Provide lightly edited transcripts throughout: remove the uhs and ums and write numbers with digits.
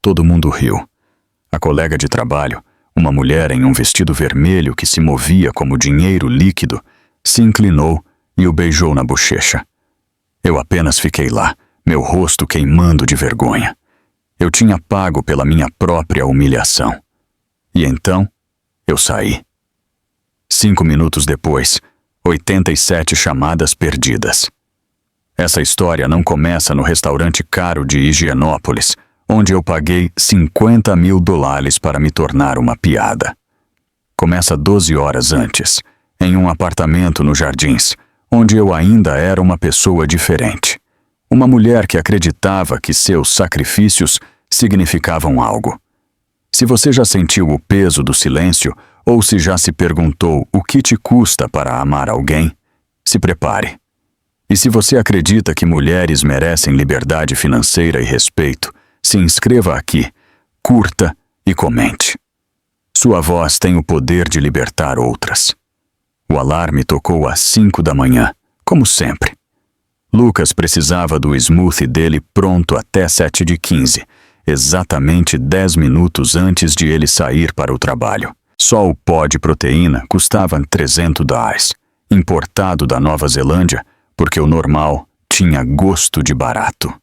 Todo mundo riu. A colega de trabalho, uma mulher em um vestido vermelho que se movia como dinheiro líquido, se inclinou e o beijou na bochecha. Eu apenas fiquei lá, meu rosto queimando de vergonha. Eu tinha pago pela minha própria humilhação. E então, eu saí. 5 minutos depois, 87 chamadas perdidas. Essa história não começa no restaurante caro de Higienópolis, onde eu paguei $50.000 para me tornar uma piada. Começa 12 horas antes, em um apartamento nos Jardins, onde eu ainda era uma pessoa diferente. Uma mulher que acreditava que seus sacrifícios significavam algo. Se você já sentiu o peso do silêncio, ou se já se perguntou o que te custa para amar alguém, se prepare. E se você acredita que mulheres merecem liberdade financeira e respeito, se inscreva aqui, curta e comente. Sua voz tem o poder de libertar outras. O alarme tocou às 5 da manhã, como sempre. Lucas precisava do smoothie dele pronto até 7h15, exatamente 10 minutos antes de ele sair para o trabalho. Só o pó de proteína custava $300, importado da Nova Zelândia, porque o normal tinha gosto de barato.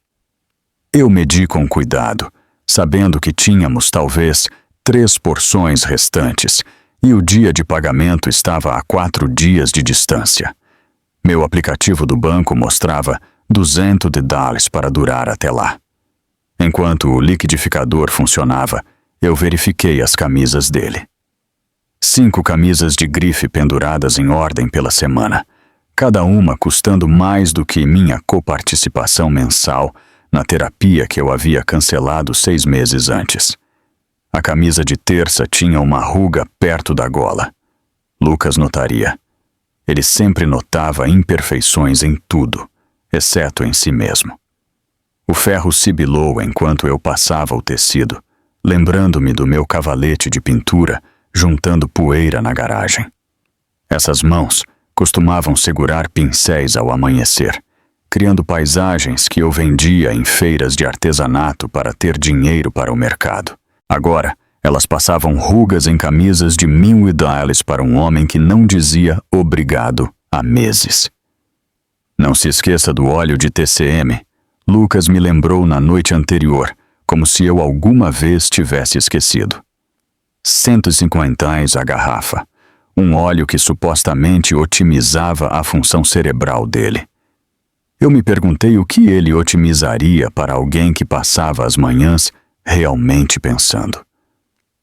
Eu medi com cuidado, sabendo que tínhamos talvez 3 porções restantes, e o dia de pagamento estava a 4 dias de distância. Meu aplicativo do banco mostrava $200 para durar até lá. Enquanto o liquidificador funcionava, eu verifiquei as camisas dele. 5 camisas de grife penduradas em ordem pela semana, cada uma custando mais do que minha coparticipação mensal na terapia que eu havia cancelado 6 meses antes. A camisa de terça tinha uma ruga perto da gola. Lucas notaria. Ele sempre notava imperfeições em tudo, exceto em si mesmo. O ferro sibilou enquanto eu passava o tecido, lembrando-me do meu cavalete de pintura juntando poeira na garagem. Essas mãos costumavam segurar pincéis ao amanhecer, criando paisagens que eu vendia em feiras de artesanato para ter dinheiro para o mercado. Agora, elas passavam rugas em camisas de $1.000 para um homem que não dizia obrigado há meses. Não se esqueça do óleo de TCM. Lucas me lembrou na noite anterior, como se eu alguma vez tivesse esquecido. R$150 a garrafa, um óleo que supostamente otimizava a função cerebral dele. Eu me perguntei o que ele otimizaria para alguém que passava as manhãs realmente pensando.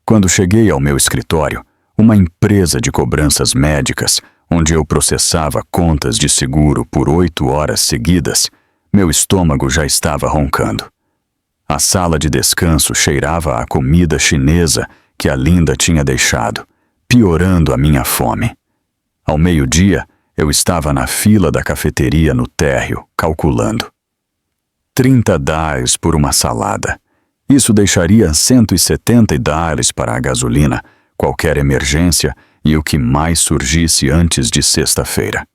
Quando cheguei ao meu escritório, uma empresa de cobranças médicas, onde eu processava contas de seguro por 8 horas seguidas, meu estômago já estava roncando. A sala de descanso cheirava a comida chinesa que a Linda tinha deixado, piorando a minha fome. Ao meio-dia, eu estava na fila da cafeteria no térreo, calculando. $30 por uma salada. Isso deixaria $170 para a gasolina, qualquer emergência e o que mais surgisse antes de sexta-feira.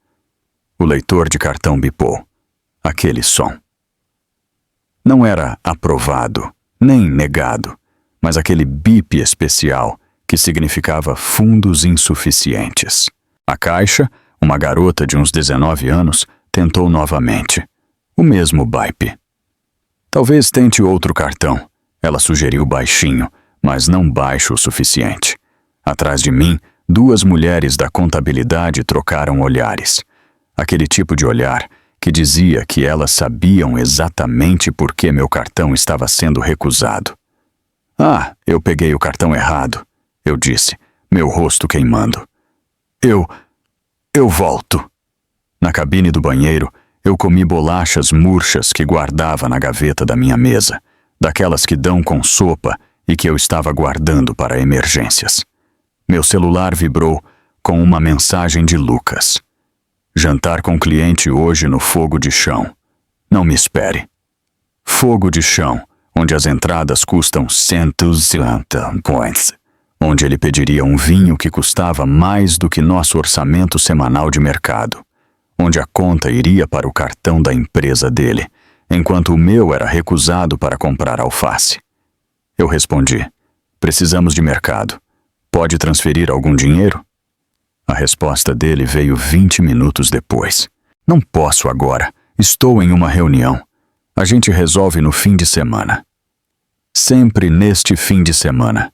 O leitor de cartão bipou. Aquele som. Não era aprovado, nem negado, mas aquele bip especial que significava fundos insuficientes. A caixa, uma garota de uns 19 anos, tentou novamente. O mesmo bip. Talvez tente outro cartão, ela sugeriu baixinho, mas não baixo o suficiente. Atrás de mim, 2 mulheres da contabilidade trocaram olhares. Aquele tipo de olhar que dizia que elas sabiam exatamente por que meu cartão estava sendo recusado. Ah, eu peguei o cartão errado, eu disse, meu rosto queimando. Eu volto. Na cabine do banheiro, eu comi bolachas murchas que guardava na gaveta da minha mesa, daquelas que dão com sopa e que eu estava guardando para emergências. Meu celular vibrou com uma mensagem de Lucas. Jantar com cliente hoje no fogo de chão. Não me espere. Fogo de chão, onde as entradas custam 150 points, onde ele pediria um vinho que custava mais do que nosso orçamento semanal de mercado, onde a conta iria para o cartão da empresa dele, enquanto o meu era recusado para comprar alface. Eu respondi: precisamos de mercado. Pode transferir algum dinheiro? A resposta dele veio 20 minutos depois. Não posso agora. Estou em uma reunião. A gente resolve no fim de semana. Sempre neste fim de semana.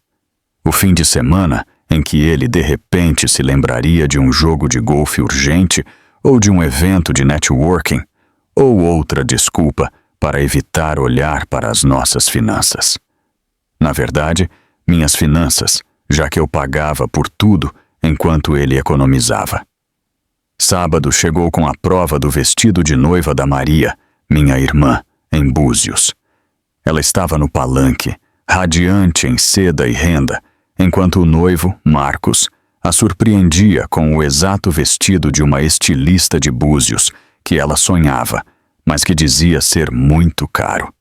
O fim de semana em que ele de repente se lembraria de um jogo de golfe urgente ou de um evento de networking ou outra desculpa para evitar olhar para as nossas finanças. Na verdade, minhas finanças, já que eu pagava por tudo enquanto ele economizava. Sábado chegou com a prova do vestido de noiva da Maria, minha irmã, em Búzios. Ela estava no palanque, radiante em seda e renda, enquanto o noivo, Marcos, a surpreendia com o exato vestido de uma estilista de Búzios que ela sonhava, mas que dizia ser muito caro.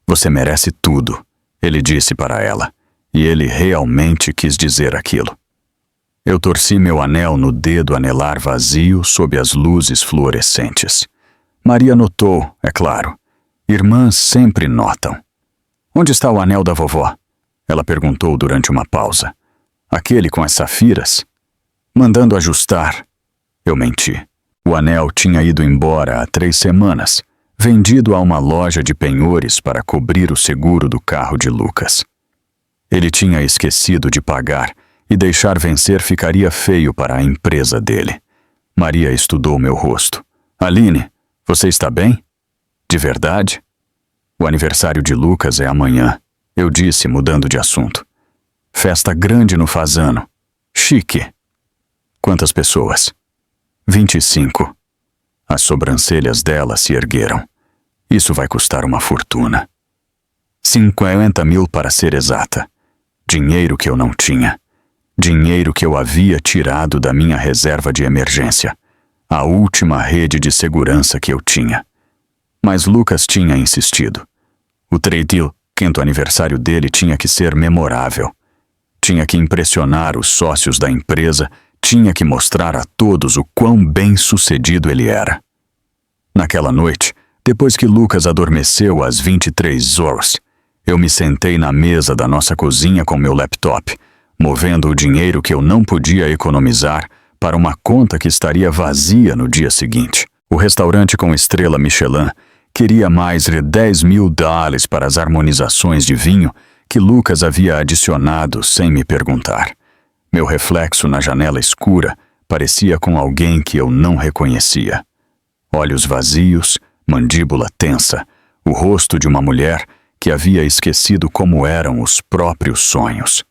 Você merece tudo, ele disse para ela, e ele realmente quis dizer aquilo. Eu torci meu anel no dedo anelar vazio sob as luzes fluorescentes. Maria notou, é claro. Irmãs sempre notam. Onde está o anel da vovó? Ela perguntou durante uma pausa. Aquele com as safiras? Mandando ajustar. Eu menti. O anel tinha ido embora há 3 semanas, vendido a uma loja de penhores para cobrir o seguro do carro de Lucas. Ele tinha esquecido de pagar e deixar vencer ficaria feio para a empresa dele. Maria estudou meu rosto. Aline, você está bem? De verdade? O aniversário de Lucas é amanhã, eu disse, mudando de assunto. Festa grande no Fazano. Chique. Quantas pessoas? 25. As sobrancelhas dela se ergueram. Isso vai custar uma fortuna. 50 mil para ser exata. Dinheiro que eu não tinha. Dinheiro que eu havia tirado da minha reserva de emergência. A última rede de segurança que eu tinha. Mas Lucas tinha insistido. O 5º aniversário dele tinha que ser memorável. Tinha que impressionar os sócios da empresa, tinha que mostrar a todos o quão bem-sucedido ele era. Naquela noite, depois que Lucas adormeceu às 23 horas, eu me sentei na mesa da nossa cozinha com meu laptop, movendo o dinheiro que eu não podia economizar para uma conta que estaria vazia no dia seguinte. O restaurante com estrela Michelin queria mais de $10 mil para as harmonizações de vinho que Lucas havia adicionado sem me perguntar. Meu reflexo na janela escura parecia com alguém que eu não reconhecia. Olhos vazios, mandíbula tensa, o rosto de uma mulher que havia esquecido como eram os próprios sonhos.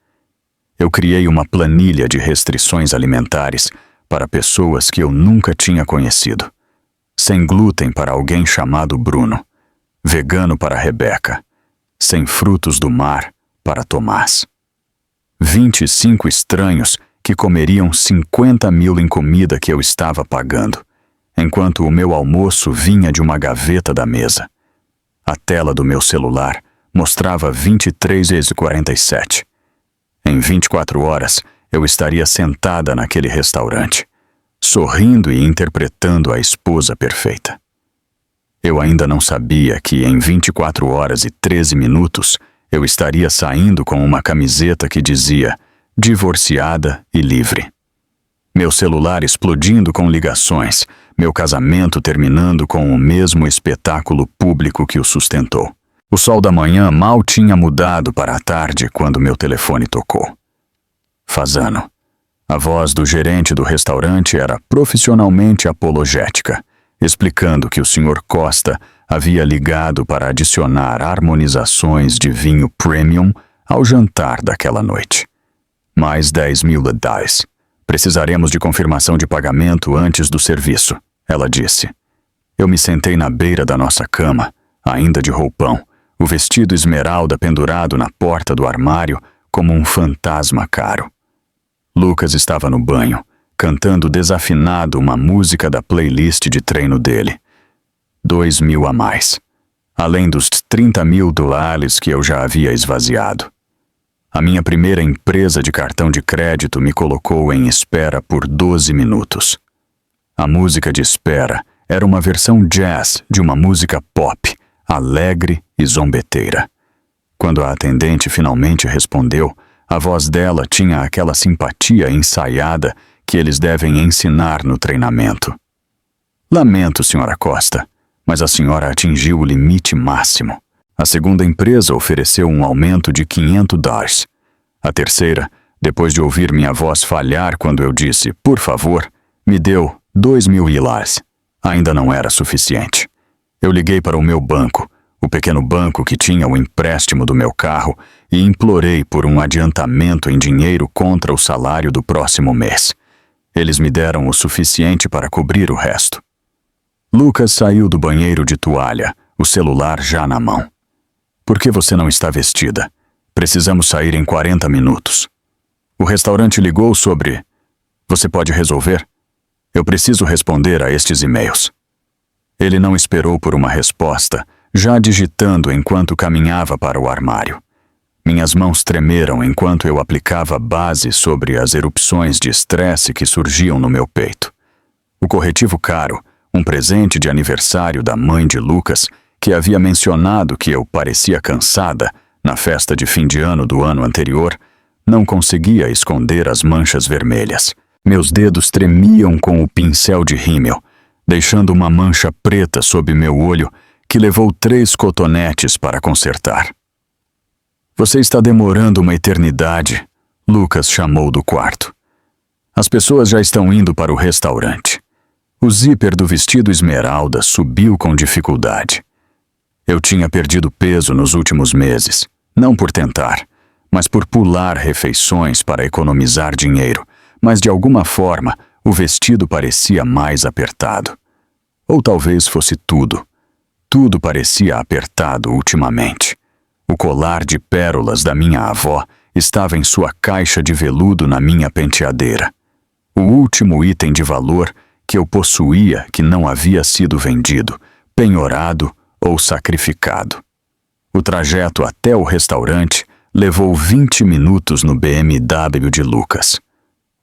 Eu criei uma planilha de restrições alimentares para pessoas que eu nunca tinha conhecido. Sem glúten para alguém chamado Bruno. Vegano para Rebeca. Sem frutos do mar para Tomás. 25 estranhos que comeriam 50 mil em comida que eu estava pagando, enquanto o meu almoço vinha de uma gaveta da mesa. A tela do meu celular mostrava 23h47. Em 24 horas, eu estaria sentada naquele restaurante, sorrindo e interpretando a esposa perfeita. Eu ainda não sabia que em 24 horas e 13 minutos eu estaria saindo com uma camiseta que dizia divorciada e livre. Meu celular explodindo com ligações, meu casamento terminando com o mesmo espetáculo público que o sustentou. O sol da manhã mal tinha mudado para a tarde quando meu telefone tocou. Fazano. A voz do gerente do restaurante era profissionalmente apologética, explicando que o Sr. Costa havia ligado para adicionar harmonizações de vinho premium ao jantar daquela noite. Mais $10 mil. Precisaremos de confirmação de pagamento antes do serviço, ela disse. Eu me sentei na beira da nossa cama, ainda de roupão, o vestido esmeralda pendurado na porta do armário como um fantasma caro. Lucas estava no banho, cantando desafinado uma música da playlist de treino dele. 2 mil a mais, além dos 30 mil dólares que eu já havia esvaziado. A minha primeira empresa de cartão de crédito me colocou em espera por 12 minutos. A música de espera era uma versão jazz de uma música pop, alegre e zombeteira. Quando a atendente finalmente respondeu, a voz dela tinha aquela simpatia ensaiada que eles devem ensinar no treinamento. Lamento, Sra. Costa, mas a senhora atingiu o limite máximo. A segunda empresa ofereceu um aumento de $500. A terceira, depois de ouvir minha voz falhar quando eu disse, por favor, me deu $2.000. Ainda não era suficiente. Eu liguei para o meu banco, o pequeno banco que tinha o empréstimo do meu carro, e implorei por um adiantamento em dinheiro contra o salário do próximo mês. Eles me deram o suficiente para cobrir o resto. Lucas saiu do banheiro de toalha, o celular já na mão. Por que você não está vestida? Precisamos sair em 40 minutos. O restaurante ligou sobre... Você pode resolver? Eu preciso responder a estes e-mails. Ele não esperou por uma resposta, já digitando enquanto caminhava para o armário. Minhas mãos tremeram enquanto eu aplicava base sobre as erupções de estresse que surgiam no meu peito. O corretivo caro, um presente de aniversário da mãe de Lucas, que havia mencionado que eu parecia cansada na festa de fim de ano do ano anterior, não conseguia esconder as manchas vermelhas. Meus dedos tremiam com o pincel de rímel, deixando uma mancha preta sob meu olho que levou 3 cotonetes para consertar. Você está demorando uma eternidade, Lucas chamou do quarto. As pessoas já estão indo para o restaurante. O zíper do vestido esmeralda subiu com dificuldade. Eu tinha perdido peso nos últimos meses, não por tentar, mas por pular refeições para economizar dinheiro, mas de alguma forma o vestido parecia mais apertado. Ou talvez fosse tudo. Tudo parecia apertado ultimamente. O colar de pérolas da minha avó estava em sua caixa de veludo na minha penteadeira. O último item de valor que eu possuía que não havia sido vendido, penhorado ou sacrificado. O trajeto até o restaurante levou 20 minutos no BMW de Lucas.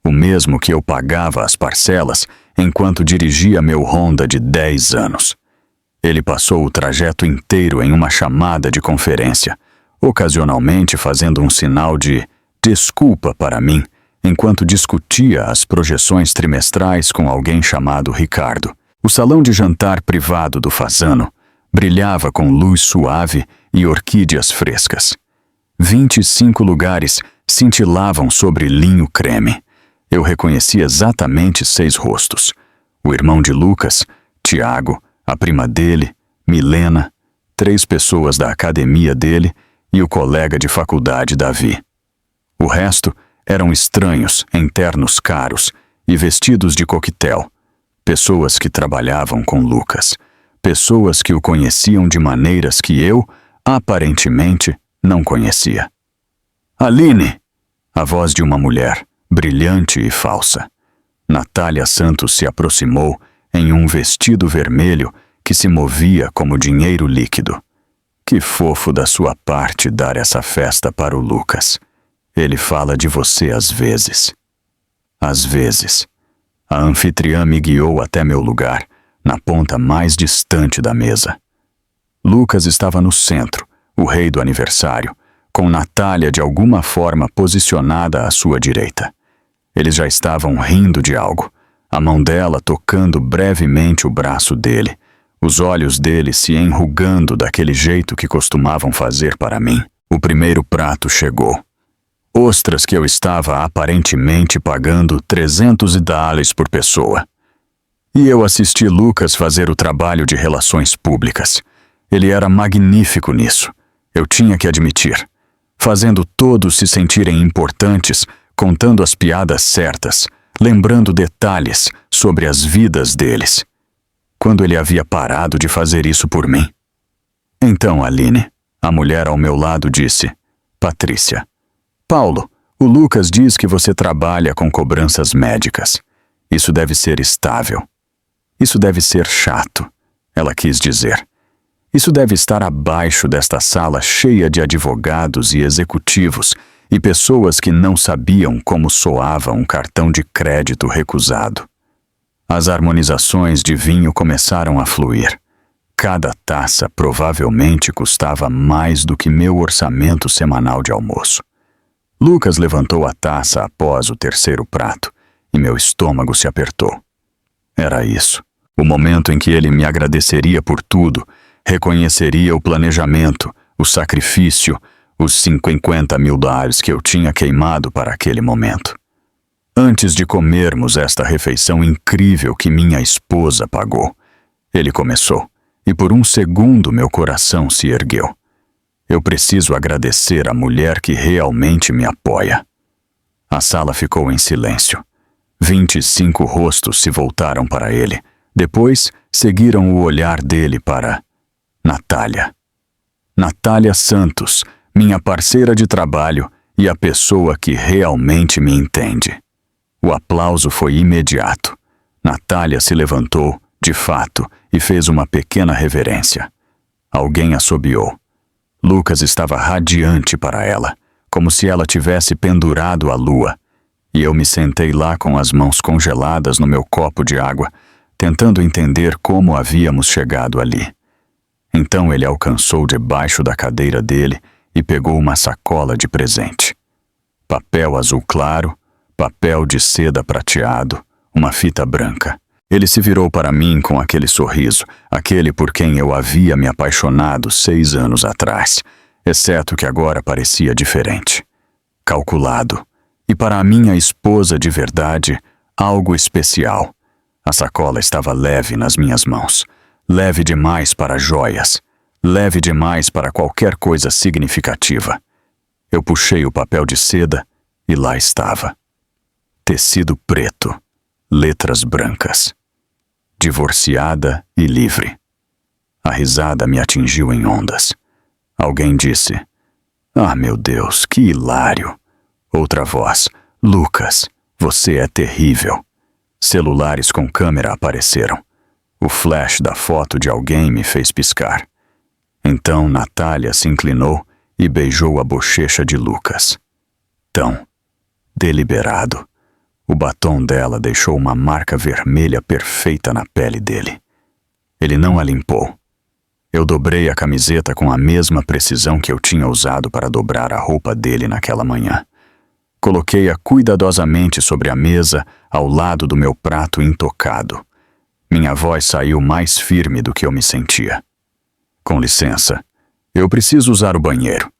O mesmo que eu pagava as parcelas enquanto dirigia meu Honda de 10 anos. Ele passou o trajeto inteiro em uma chamada de conferência, ocasionalmente fazendo um sinal de desculpa para mim, enquanto discutia as projeções trimestrais com alguém chamado Ricardo. O salão de jantar privado do Fasano brilhava com luz suave e orquídeas frescas. 25 lugares cintilavam sobre linho creme. Eu reconheci exatamente 6 rostos. O irmão de Lucas, Tiago, a prima dele, Milena, 3 pessoas da academia dele e o colega de faculdade Davi. O resto eram estranhos em ternos caros e vestidos de coquetel, pessoas que trabalhavam com Lucas, pessoas que o conheciam de maneiras que eu, aparentemente, não conhecia. Aline! A voz de uma mulher, brilhante e falsa. Natália Santos se aproximou em um vestido vermelho que se movia como dinheiro líquido. Que fofo da sua parte dar essa festa para o Lucas. Ele fala de você às vezes. Às vezes. A anfitriã me guiou até meu lugar, na ponta mais distante da mesa. Lucas estava no centro, o rei do aniversário, com Natália de alguma forma posicionada à sua direita. Eles já estavam rindo de algo, a mão dela tocando brevemente o braço dele, os olhos dele se enrugando daquele jeito que costumavam fazer para mim. O primeiro prato chegou. Ostras que eu estava aparentemente pagando $300 por pessoa. E eu assisti Lucas fazer o trabalho de relações públicas. Ele era magnífico nisso, eu tinha que admitir. Fazendo todos se sentirem importantes, contando as piadas certas, lembrando detalhes sobre as vidas deles. Quando ele havia parado de fazer isso por mim? Então, Aline, a mulher ao meu lado disse, Patrícia, Paulo, o Lucas diz que você trabalha com cobranças médicas. Isso deve ser estável. Isso deve ser chato, ela quis dizer. Isso deve estar abaixo desta sala cheia de advogados e executivos e pessoas que não sabiam como soava um cartão de crédito recusado. As harmonizações de vinho começaram a fluir. cada taça provavelmente custava mais do que meu orçamento semanal de almoço. Lucas levantou a taça após o terceiro prato e meu estômago se apertou. Era isso, o momento em que ele me agradeceria por tudo, reconheceria o planejamento, o sacrifício, os $50 mil que eu tinha queimado para aquele momento. Antes de comermos esta refeição incrível que minha esposa pagou, ele começou, e por um segundo meu coração se ergueu. Eu preciso agradecer a mulher que realmente me apoia. A sala ficou em silêncio. 25 rostos se voltaram para ele. Depois, seguiram o olhar dele para Natália. Natália Santos, minha parceira de trabalho e a pessoa que realmente me entende. O aplauso foi imediato. Natália se levantou, de fato, e fez uma pequena reverência. Alguém assobiou. Lucas estava radiante para ela, como se ela tivesse pendurado a lua, e eu me sentei lá com as mãos congeladas no meu copo de água, tentando entender como havíamos chegado ali. Então ele alcançou debaixo da cadeira dele e pegou uma sacola de presente. Papel azul claro, papel de seda prateado, uma fita branca. Ele se virou para mim com aquele sorriso, aquele por quem eu havia me apaixonado 6 anos atrás, exceto que agora parecia diferente. Calculado. E para a minha esposa de verdade, algo especial. A sacola estava leve nas minhas mãos. Leve demais para joias. Leve demais para qualquer coisa significativa. Eu puxei o papel de seda e lá estava. Tecido preto. Letras brancas. Divorciada e livre. A risada me atingiu em ondas. Alguém disse: "Ah, meu Deus, que hilário!" Outra voz: "Lucas, você é terrível." Celulares com câmera apareceram. O flash da foto de alguém me fez piscar. Então Natália se inclinou e beijou a bochecha de Lucas. Tão deliberado. O batom dela deixou uma marca vermelha perfeita na pele dele. Ele não a limpou. Eu dobrei a camiseta com a mesma precisão que eu tinha usado para dobrar a roupa dele naquela manhã. Coloquei-a cuidadosamente sobre a mesa, ao lado do meu prato intocado. Minha voz saiu mais firme do que eu me sentia. "Com licença, eu preciso usar o banheiro."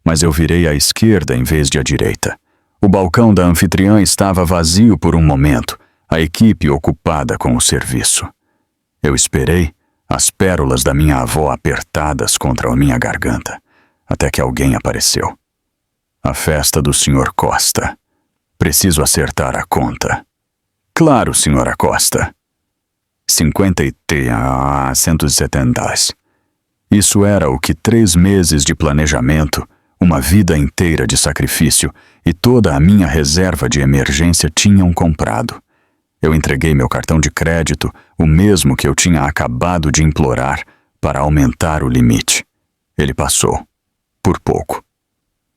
Mas eu virei à esquerda em vez de à direita. O balcão da anfitriã estava vazio por um momento, a equipe ocupada com o serviço. Eu esperei, as pérolas da minha avó apertadas contra a minha garganta, até que alguém apareceu. "A festa do Sr. Costa. Preciso acertar a conta." "Claro, Sra. Costa." 170. Isso era o que 3 meses de planejamento, uma vida inteira de sacrifício e toda a minha reserva de emergência tinham comprado. Eu entreguei meu cartão de crédito, o mesmo que eu tinha acabado de implorar, para aumentar o limite. Ele passou. Por pouco.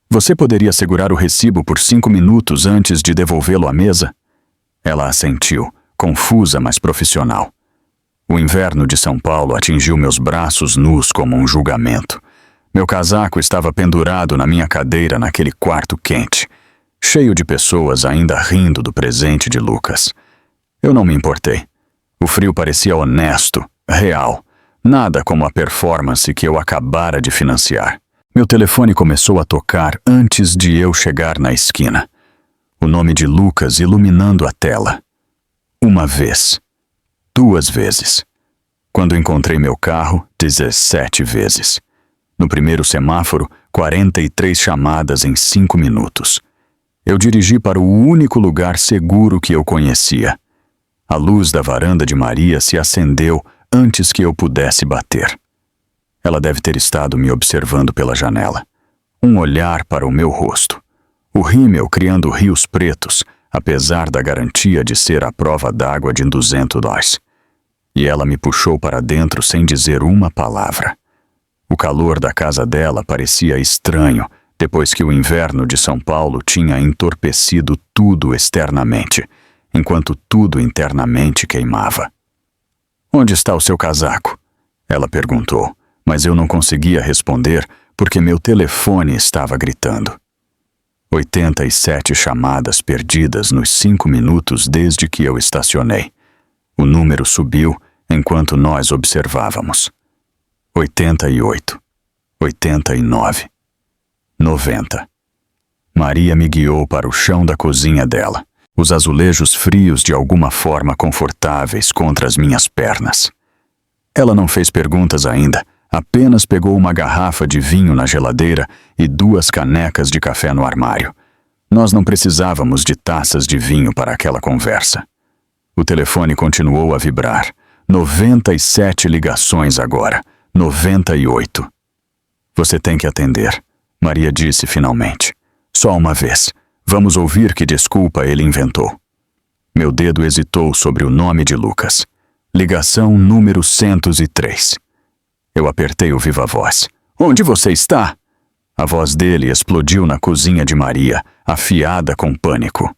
"Você poderia segurar o recibo por 5 minutos antes de devolvê-lo à mesa?" Ela assentiu, confusa, mas profissional. O inverno de São Paulo atingiu meus braços nus como um julgamento. Meu casaco estava pendurado na minha cadeira naquele quarto quente, cheio de pessoas ainda rindo do presente de Lucas. Eu não me importei. O frio parecia honesto, real, nada como a performance que eu acabara de financiar. Meu telefone começou a tocar antes de eu chegar na esquina. O nome de Lucas iluminando a tela. 1 vez. 2 vezes. Quando encontrei meu carro, 17 vezes. No primeiro semáforo, 43 chamadas em 5 minutos. Eu dirigi para o único lugar seguro que eu conhecia. A luz da varanda de Maria se acendeu antes que eu pudesse bater. Ela deve ter estado me observando pela janela. Um olhar para o meu rosto. O rímel criando rios pretos, apesar da garantia de ser a prova d'água de $200. E ela me puxou para dentro sem dizer uma palavra. O calor da casa dela parecia estranho, depois que o inverno de São Paulo tinha entorpecido tudo externamente, enquanto tudo internamente queimava. "Onde está o seu casaco?" Ela perguntou, mas eu não conseguia responder porque meu telefone estava gritando. 87 chamadas perdidas nos 5 minutos desde que eu estacionei. O número subiu enquanto nós observávamos. 88, 89, 90. Maria me guiou para o chão da cozinha dela, os azulejos frios de alguma forma confortáveis contra as minhas pernas. Ela não fez perguntas ainda, apenas pegou uma garrafa de vinho na geladeira e 2 canecas de café no armário. Nós não precisávamos de taças de vinho para aquela conversa. O telefone continuou a vibrar. 97 ligações agora. 98. Você tem que atender, Maria disse finalmente. Só uma vez. Vamos ouvir que desculpa ele inventou. Meu dedo hesitou sobre o nome de Lucas. Ligação número 103. Eu apertei o viva-voz. Onde você está? A voz dele explodiu na cozinha de Maria, afiada com pânico.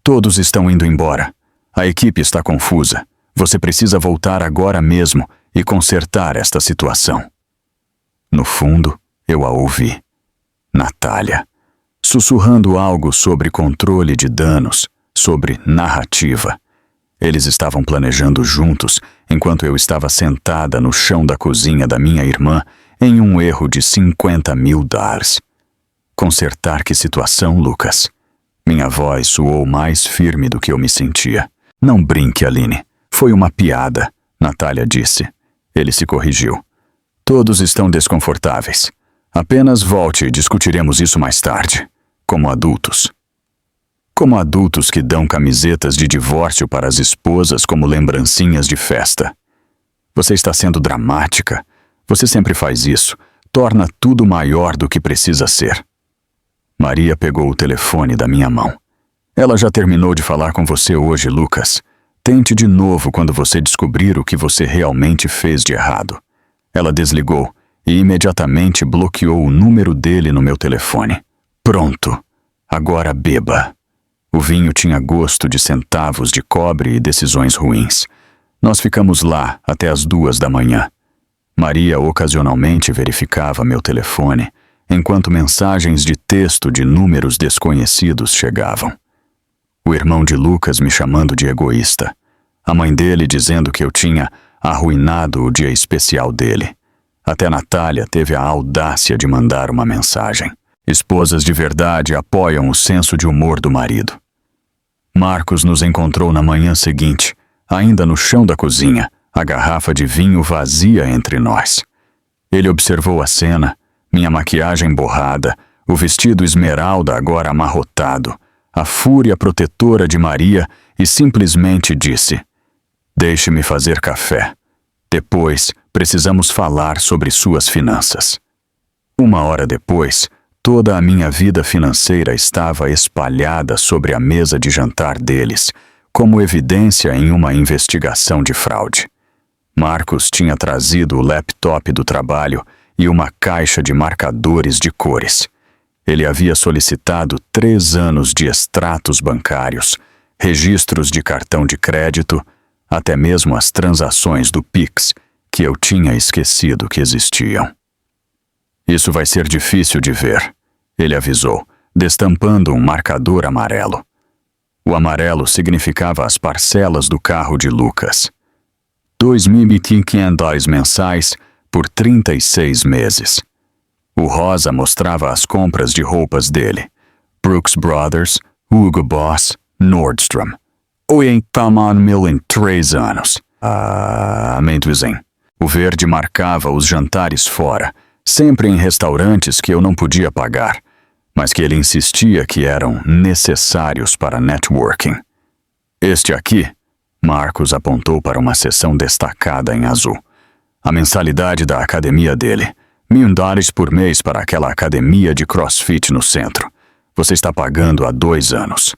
Todos estão indo embora. A equipe está confusa. Você precisa voltar agora mesmo e consertar esta situação. No fundo, eu a ouvi. Natália, sussurrando algo sobre controle de danos, sobre narrativa. Eles estavam planejando juntos, enquanto eu estava sentada no chão da cozinha da minha irmã em um erro de $50.000. Consertar que situação, Lucas? Minha voz soou mais firme do que eu me sentia. Não brinque, Aline. Foi uma piada, Natália disse. Ele se corrigiu. Todos estão desconfortáveis. Apenas volte e discutiremos isso mais tarde, como adultos. Como adultos que dão camisetas de divórcio para as esposas como lembrancinhas de festa. Você está sendo dramática. Você sempre faz isso. Torna tudo maior do que precisa ser. Maria pegou o telefone da minha mão. Ela já terminou de falar com você hoje, Lucas. Tente de novo quando você descobrir o que você realmente fez de errado. Ela desligou e imediatamente bloqueou o número dele no meu telefone. Pronto. Agora beba. O vinho tinha gosto de centavos de cobre e decisões ruins. Nós ficamos lá até as 2 da manhã. Maria ocasionalmente verificava meu telefone, enquanto mensagens de texto de números desconhecidos chegavam. O irmão de Lucas me chamando de egoísta. A mãe dele dizendo que eu tinha arruinado o dia especial dele. Até Natália teve a audácia de mandar uma mensagem. Esposas de verdade apoiam o senso de humor do marido. Marcos nos encontrou na manhã seguinte, ainda no chão da cozinha, a garrafa de vinho vazia entre nós. Ele observou a cena, minha maquiagem borrada, o vestido esmeralda agora amarrotado, a fúria protetora de Maria e simplesmente disse: "Deixe-me fazer café. Depois, precisamos falar sobre suas finanças." 1 hora depois, toda a minha vida financeira estava espalhada sobre a mesa de jantar deles, como evidência em uma investigação de fraude. Marcos tinha trazido o laptop do trabalho e uma caixa de marcadores de cores. Ele havia solicitado 3 anos de extratos bancários, registros de cartão de crédito, até mesmo as transações do Pix, que eu tinha esquecido que existiam. "Isso vai ser difícil de ver", ele avisou, destampando um marcador amarelo. O amarelo significava as parcelas do carro de Lucas. $2.500 mensais por 36 meses. O rosa mostrava as compras de roupas dele. Brooks Brothers, Hugo Boss, Nordstrom. $80.000 em 3 anos. Amendoim. O verde marcava os jantares fora, sempre em restaurantes que eu não podia pagar, mas que ele insistia que eram necessários para networking. Este aqui, Marcos apontou para uma seção destacada em azul. A mensalidade da academia dele. $1.000 por mês para aquela academia de CrossFit no centro. Você está pagando há 2 anos.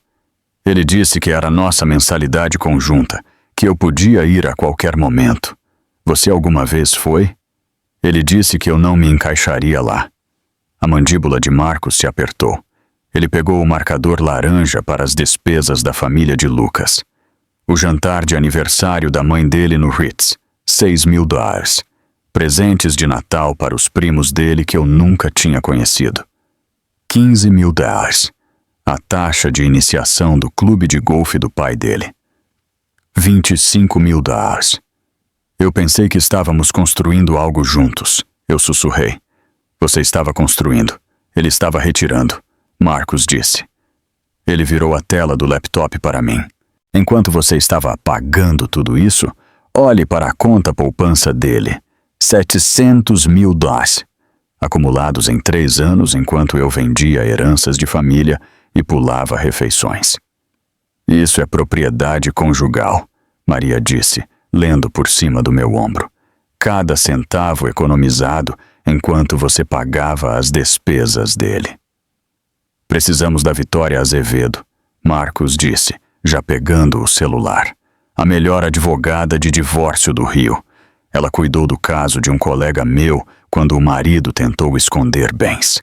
Ele disse que era nossa mensalidade conjunta, que eu podia ir a qualquer momento. Você alguma vez foi? Ele disse que eu não me encaixaria lá. A mandíbula de Marcos se apertou. Ele pegou o marcador laranja para as despesas da família de Lucas. O jantar de aniversário da mãe dele no Ritz, $6.000. Presentes de Natal para os primos dele que eu nunca tinha conhecido. $15.000. A taxa de iniciação do clube de golfe do pai dele. $25.000. Eu pensei que estávamos construindo algo juntos. Eu sussurrei. Você estava construindo. Ele estava retirando. Marcos disse. Ele virou a tela do laptop para mim. Enquanto você estava apagando tudo isso, olhe para a conta poupança dele. $700.000. Acumulados em 3 anos enquanto eu vendia heranças de família e pulava refeições. Isso é propriedade conjugal, Maria disse, lendo por cima do meu ombro. Cada centavo economizado enquanto você pagava as despesas dele. Precisamos da Vitória Azevedo, Marcos disse, já pegando o celular. A melhor advogada de divórcio do Rio. Ela cuidou do caso de um colega meu quando o marido tentou esconder bens.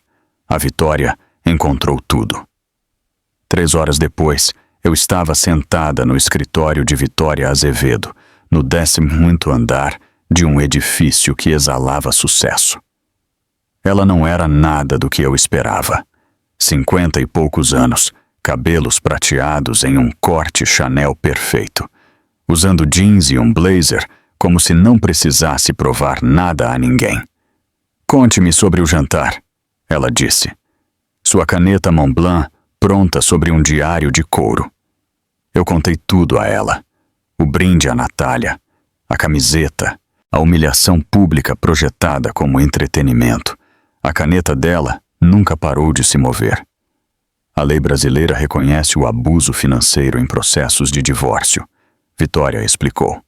A Vitória encontrou tudo. 3 horas depois, eu estava sentada no escritório de Vitória Azevedo, no 15º andar de um edifício que exalava sucesso. Ela não era nada do que eu esperava. 50 e poucos anos, cabelos prateados em um corte Chanel perfeito, usando jeans e um blazer como se não precisasse provar nada a ninguém. Conte-me sobre o jantar, ela disse. Sua caneta Montblanc pronta sobre um diário de couro. Eu contei tudo a ela. O brinde à Natália, a camiseta, a humilhação pública projetada como entretenimento. A caneta dela nunca parou de se mover. A lei brasileira reconhece o abuso financeiro em processos de divórcio, Vitória explicou.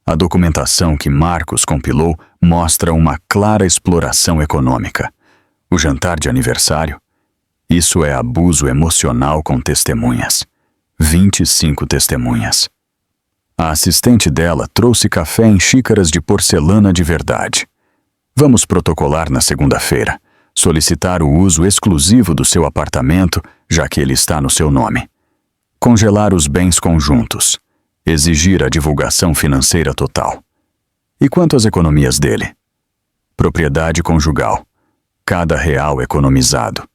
A documentação que Marcos compilou mostra uma clara exploração econômica. O jantar de aniversário? Isso é abuso emocional com testemunhas. 25 testemunhas. A assistente dela trouxe café em xícaras de porcelana de verdade. Vamos protocolar na segunda-feira. Solicitar o uso exclusivo do seu apartamento, já que ele está no seu nome. Congelar os bens conjuntos. Exigir a divulgação financeira total. E quanto às economias dele? Propriedade conjugal. Cada real economizado.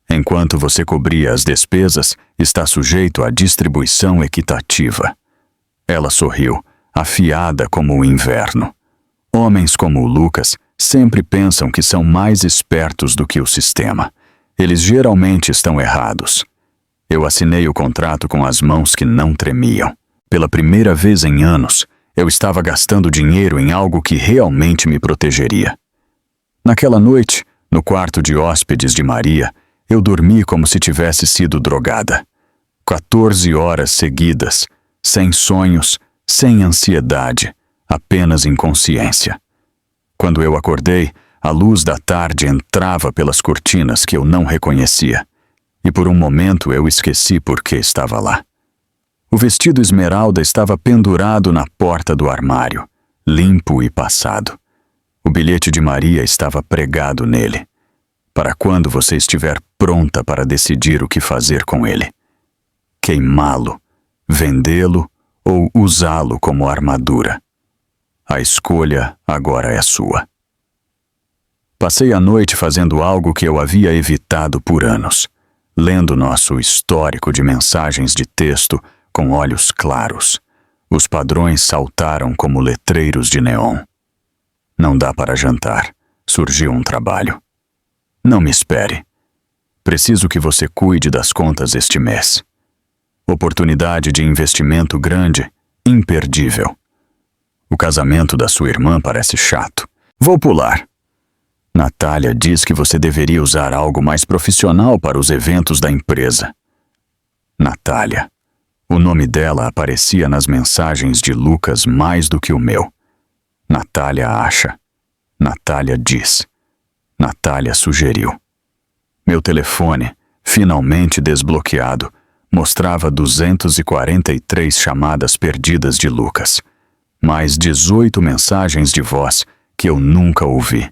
Enquanto você cobria as despesas, está sujeito à distribuição equitativa. Ela sorriu, afiada como o inverno. Homens como o Lucas sempre pensam que são mais espertos do que o sistema. Eles geralmente estão errados. Eu assinei o contrato com as mãos que não tremiam. Pela primeira vez em anos, eu estava gastando dinheiro em algo que realmente me protegeria. Naquela noite, no quarto de hóspedes de Maria, eu dormi como se tivesse sido drogada. 14 horas seguidas, sem sonhos, sem ansiedade, apenas inconsciência. Quando eu acordei, a luz da tarde entrava pelas cortinas que eu não reconhecia, e por um momento eu esqueci por que estava lá. O vestido esmeralda estava pendurado na porta do armário, limpo e passado. O bilhete de Maria estava pregado nele. Para quando você estiver pronta para decidir o que fazer com ele. Queimá-lo, vendê-lo ou usá-lo como armadura. A escolha agora é sua. Passei a noite fazendo algo que eu havia evitado por anos, lendo nosso histórico de mensagens de texto com olhos claros. Os padrões saltaram como letreiros de neon. Não dá para jantar. Surgiu um trabalho. Não me espere. Preciso que você cuide das contas este mês. Oportunidade de investimento grande, imperdível. O casamento da sua irmã parece chato. Vou pular. Natália diz que você deveria usar algo mais profissional para os eventos da empresa. Natália. O nome dela aparecia nas mensagens de Lucas mais do que o meu. Natália acha. Natália diz. Natália sugeriu. Meu telefone, finalmente desbloqueado, mostrava 243 chamadas perdidas de Lucas. Mais 18 mensagens de voz que eu nunca ouvi.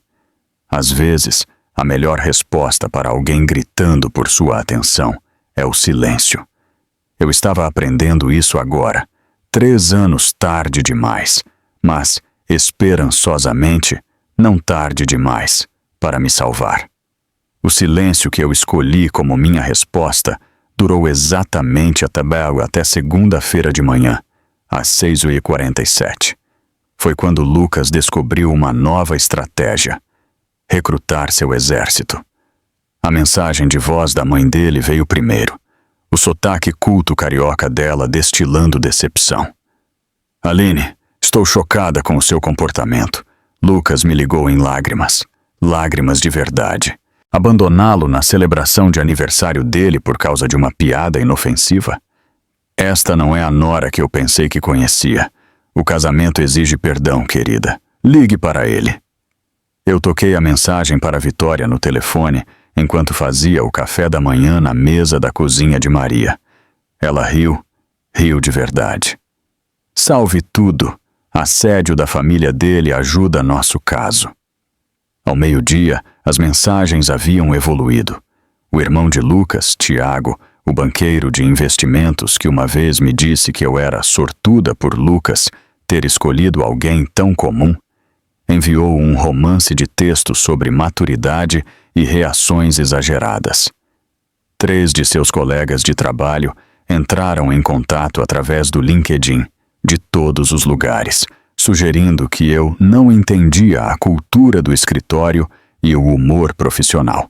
Às vezes, a melhor resposta para alguém gritando por sua atenção é o silêncio. Eu estava aprendendo isso agora, 3 anos tarde demais, mas esperançosamente, não tarde demais para me salvar. O silêncio que eu escolhi como minha resposta durou exatamente até segunda-feira de manhã, às 6h47. Foi quando Lucas descobriu uma nova estratégia: recrutar seu exército. A mensagem de voz da mãe dele veio primeiro, o sotaque culto carioca dela destilando decepção. Aline, estou chocada com o seu comportamento. Lucas me ligou em lágrimas. Lágrimas de verdade. Abandoná-lo na celebração de aniversário dele por causa de uma piada inofensiva? Esta não é a Nora que eu pensei que conhecia. O casamento exige perdão, querida. Ligue para ele. Eu toquei a mensagem para Vitória no telefone enquanto fazia o café da manhã na mesa da cozinha de Maria. Ela riu de verdade. Salve tudo. Assédio da família dele ajuda nosso caso. Ao meio-dia, as mensagens haviam evoluído. O irmão de Lucas, Tiago, o banqueiro de investimentos que uma vez me disse que eu era sortuda por Lucas ter escolhido alguém tão comum, enviou um romance de texto sobre maturidade e reações exageradas. 3 de seus colegas de trabalho entraram em contato através do LinkedIn, de todos os lugares, sugerindo que eu não entendia a cultura do escritório e o humor profissional.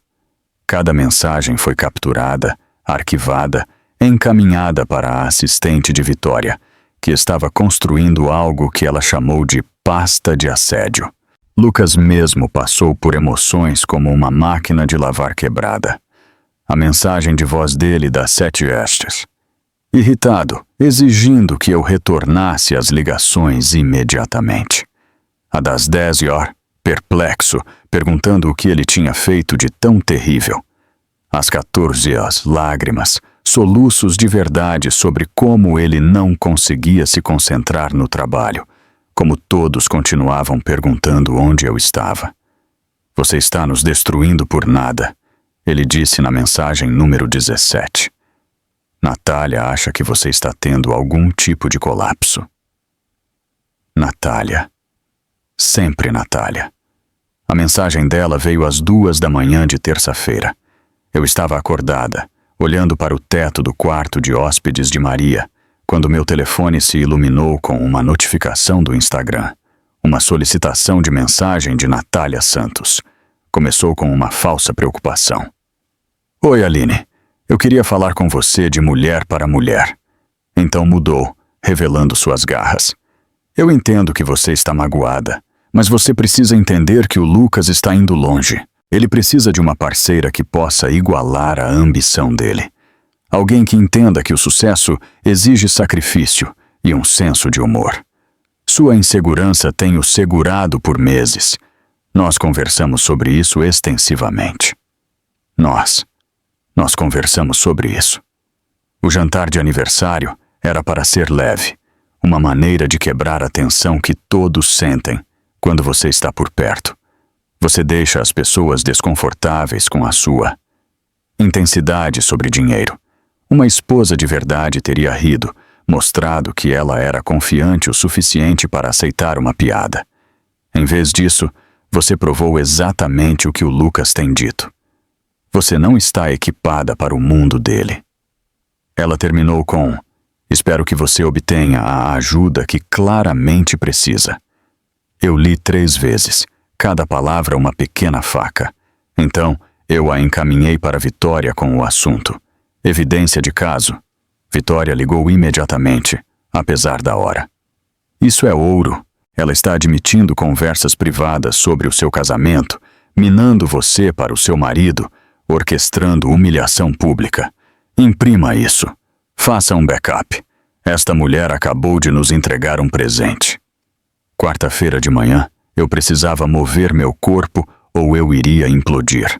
Cada mensagem foi capturada, arquivada, encaminhada para a assistente de Vitória, que estava construindo algo que ela chamou de pasta de assédio. Lucas mesmo passou por emoções como uma máquina de lavar quebrada. A mensagem de voz dele dá 7 hastes. Irritado, exigindo que eu retornasse às ligações imediatamente. A das 10h, perplexo, perguntando o que ele tinha feito de tão terrível. Às 14h, lágrimas, soluços de verdade sobre como ele não conseguia se concentrar no trabalho, como todos continuavam perguntando onde eu estava. Você está nos destruindo por nada, ele disse na mensagem número 17. Natália acha que você está tendo algum tipo de colapso. Natália. Sempre Natália. A mensagem dela veio às 2h de terça-feira. Eu estava acordada, olhando para o teto do quarto de hóspedes de Maria, quando meu telefone se iluminou com uma notificação do Instagram. Uma solicitação de mensagem de Natália Santos. Começou com uma falsa preocupação. Oi, Aline. Eu queria falar com você de mulher para mulher. Então mudou, revelando suas garras. Eu entendo que você está magoada, mas você precisa entender que o Lucas está indo longe. Ele precisa de uma parceira que possa igualar a ambição dele. Alguém que entenda que o sucesso exige sacrifício e um senso de humor. Sua insegurança tem o segurado por meses. Nós conversamos sobre isso extensivamente. Nós conversamos sobre isso. O jantar de aniversário era para ser leve, uma maneira de quebrar a tensão que todos sentem quando você está por perto. Você deixa as pessoas desconfortáveis com a sua intensidade sobre dinheiro. Uma esposa de verdade teria rido, mostrado que ela era confiante o suficiente para aceitar uma piada. Em vez disso, você provou exatamente o que o Lucas tem dito. Você não está equipada para o mundo dele. Ela terminou com: espero que você obtenha a ajuda que claramente precisa. Eu li 3 vezes, cada palavra uma pequena faca. Então, eu a encaminhei para Vitória com o assunto. Evidência de caso. Vitória ligou imediatamente, apesar da hora. Isso é ouro. Ela está admitindo conversas privadas sobre o seu casamento, minando você para o seu marido, orquestrando humilhação pública. Imprima isso. Faça um backup. Esta mulher acabou de nos entregar um presente. Quarta-feira de manhã, eu precisava mover meu corpo ou eu iria implodir.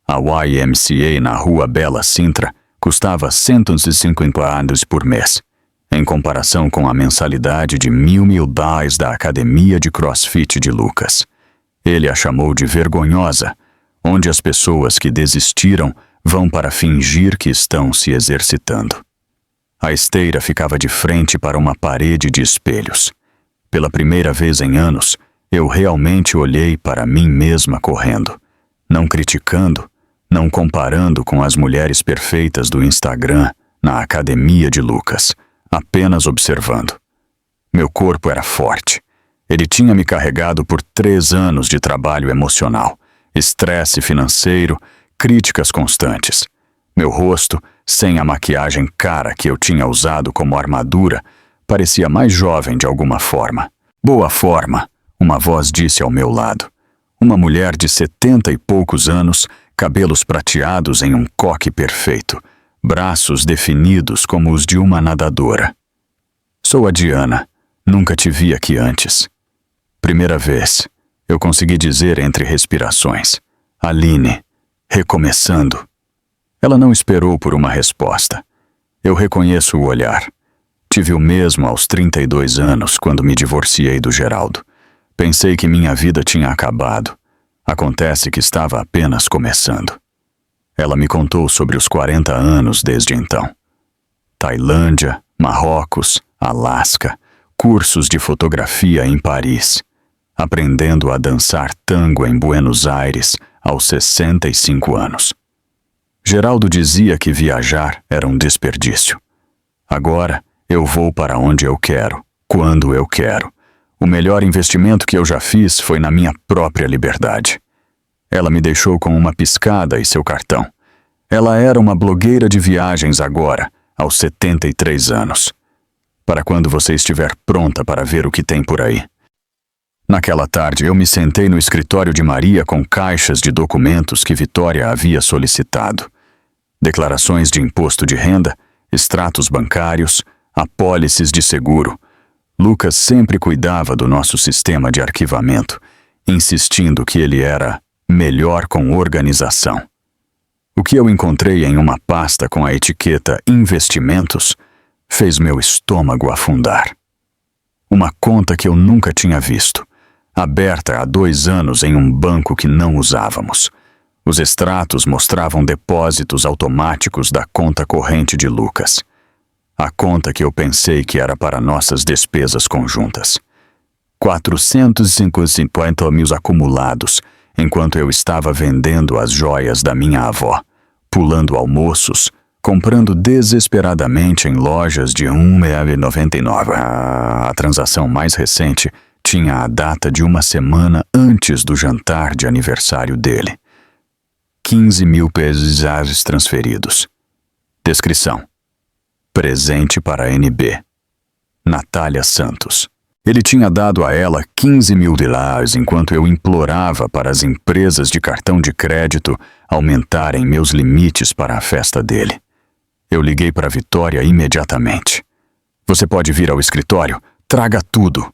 A YMCA na Rua Bela Sintra custava $150 por mês, em comparação com a mensalidade de $1.000 da academia de CrossFit de Lucas. Ele a chamou de vergonhosa, onde as pessoas que desistiram vão para fingir que estão se exercitando. A esteira ficava de frente para uma parede de espelhos. pela primeira vez em anos, eu realmente olhei para mim mesma correndo, não criticando, não comparando com as mulheres perfeitas do Instagram na academia de Lucas, apenas observando. Meu corpo era forte. Ele tinha me carregado por 3 anos de trabalho emocional, estresse financeiro, críticas constantes. Meu rosto, sem a maquiagem cara que eu tinha usado como armadura, parecia mais jovem de alguma forma. Boa forma, uma voz disse ao meu lado. Uma mulher de 70 e poucos anos, cabelos prateados em um coque perfeito, braços definidos como os de uma nadadora. Sou a Diana, nunca te vi aqui antes. Primeira vez, eu consegui dizer entre respirações. Aline, recomeçando. Ela não esperou por uma resposta. Eu reconheço o olhar. Tive o mesmo aos 32 anos, quando me divorciei do Geraldo. Pensei que minha vida tinha acabado. Acontece que estava apenas começando. Ela me contou sobre os 40 anos desde então. Tailândia, Marrocos, Alasca, cursos de fotografia em Paris, aprendendo a dançar tango em Buenos Aires aos 65 anos. Geraldo dizia que viajar era um desperdício. Agora, eu vou para onde eu quero, quando eu quero. O melhor investimento que eu já fiz foi na minha própria liberdade. Ela me deixou com uma piscada e seu cartão. Ela era uma blogueira de viagens agora, aos 73 anos. Para quando você estiver pronta para ver o que tem por aí. Naquela tarde, eu me sentei no escritório de Maria com caixas de documentos que Vitória havia solicitado. Declarações de imposto de renda, extratos bancários, apólices de seguro. Lucas sempre cuidava do nosso sistema de arquivamento, insistindo que ele era melhor com organização. O que eu encontrei em uma pasta com a etiqueta Investimentos fez meu estômago afundar. Uma conta que eu nunca tinha visto, aberta há 2 anos em um banco que não usávamos. Os extratos mostravam depósitos automáticos da conta corrente de Lucas. A conta que eu pensei que era para nossas despesas conjuntas. 450 mil acumulados, enquanto eu estava vendendo as joias da minha avó, pulando almoços, comprando desesperadamente em lojas de R$1,99. A transação mais recente tinha a data de uma semana antes do jantar de aniversário dele. 15 mil pesos transferidos. Descrição. Presente para NB. Natália Santos. Ele tinha dado a ela 15 mil dólares enquanto eu implorava para as empresas de cartão de crédito aumentarem meus limites para a festa dele. Eu liguei para Vitória imediatamente. Você pode vir ao escritório? Traga tudo.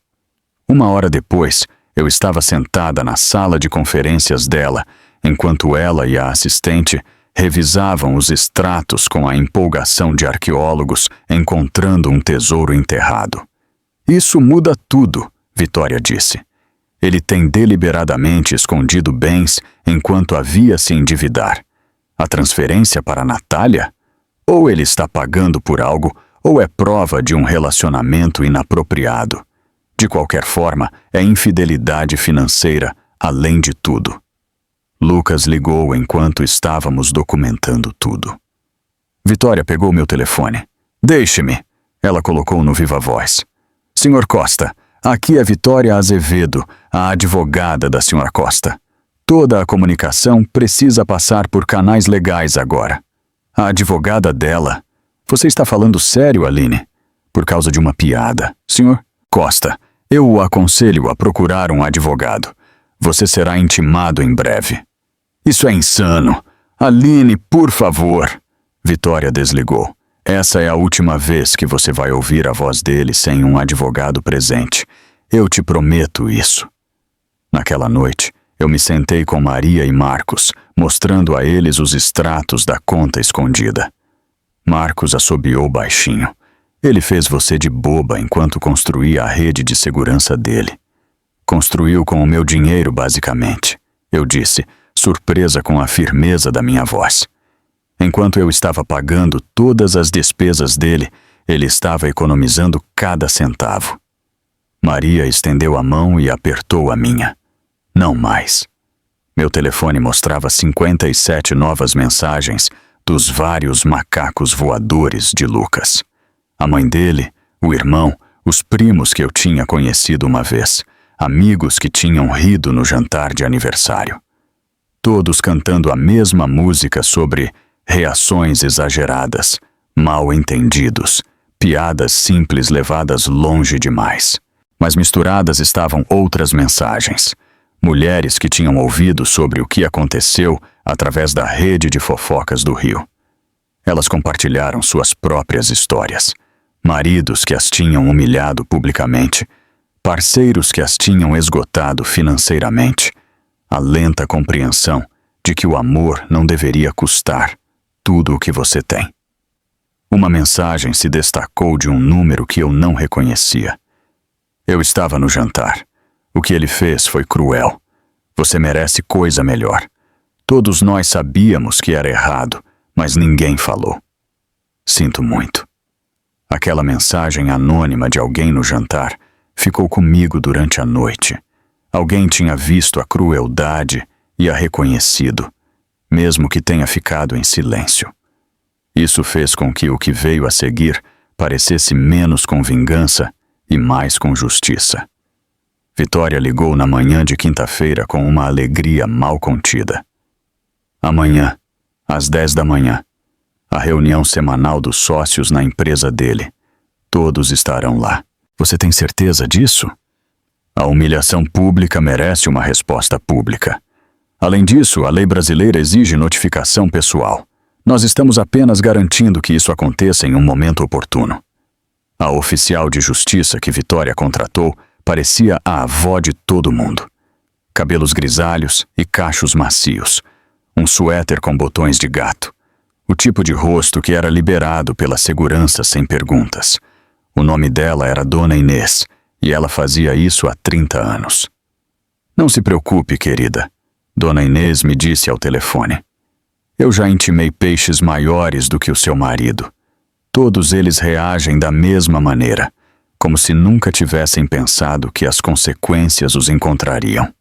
1 hora depois, eu estava sentada na sala de conferências dela, enquanto ela e a assistente revisavam os extratos com a empolgação de arqueólogos encontrando um tesouro enterrado. Isso muda tudo, Vitória disse. Ele tem deliberadamente escondido bens enquanto havia se endividar. A transferência para Natália? Ou ele está pagando por algo, ou é prova de um relacionamento inapropriado. De qualquer forma, é infidelidade financeira, além de tudo. Lucas ligou enquanto estávamos documentando tudo. Vitória pegou meu telefone. Deixe-me, ela colocou no viva voz. Senhor Costa, aqui é Vitória Azevedo, a advogada da Sra. Costa. Toda a comunicação precisa passar por canais legais agora. A advogada dela. Você está falando sério, Aline? Por causa de uma piada. Senhor Costa, eu o aconselho a procurar um advogado. Você será intimado em breve. Isso é insano. Aline, por favor. Vitória desligou. Essa é a última vez que você vai ouvir a voz dele sem um advogado presente. Eu te prometo isso. Naquela noite, eu me sentei com Maria e Marcos, mostrando a eles os extratos da conta escondida. Marcos assobiou baixinho. Ele fez você de boba enquanto construía a rede de segurança dele. Construiu com o meu dinheiro, basicamente, eu disse, surpresa com a firmeza da minha voz. Enquanto eu estava pagando todas as despesas dele, ele estava economizando cada centavo. Maria estendeu a mão e apertou a minha. Não mais. Meu telefone mostrava 57 novas mensagens dos vários macacos voadores de Lucas. A mãe dele, o irmão, os primos que eu tinha conhecido uma vez, amigos que tinham rido no jantar de aniversário. Todos cantando a mesma música sobre reações exageradas, mal entendidos, piadas simples levadas longe demais. Mas misturadas estavam outras mensagens. Mulheres que tinham ouvido sobre o que aconteceu através da rede de fofocas do Rio. Elas compartilharam suas próprias histórias. Maridos que as tinham humilhado publicamente. Parceiros que as tinham esgotado financeiramente. A lenta compreensão de que o amor não deveria custar tudo o que você tem. Uma mensagem se destacou de um número que eu não reconhecia. Eu estava no jantar. O que ele fez foi cruel. Você merece coisa melhor. Todos nós sabíamos que era errado, mas ninguém falou. Sinto muito. Aquela mensagem anônima de alguém no jantar ficou comigo durante a noite. Alguém tinha visto a crueldade e a reconhecido, mesmo que tenha ficado em silêncio. Isso fez com que o que veio a seguir parecesse menos com vingança e mais com justiça. Vitória ligou na manhã de quinta-feira com uma alegria mal contida. Amanhã, às 10 da manhã, a reunião semanal dos sócios na empresa dele. Todos estarão lá. Você tem certeza disso? A humilhação pública merece uma resposta pública. Além disso, a lei brasileira exige notificação pessoal. Nós estamos apenas garantindo que isso aconteça em um momento oportuno. A oficial de justiça que Vitória contratou parecia a avó de todo mundo. Cabelos grisalhos e cachos macios. Um suéter com botões de gato. O tipo de rosto que era liberado pela segurança sem perguntas. O nome dela era Dona Inês, e ela fazia isso há 30 anos. Não se preocupe, querida. Dona Inês me disse ao telefone. Eu já intimei peixes maiores do que o seu marido. Todos eles reagem da mesma maneira, como se nunca tivessem pensado que as consequências os encontrariam.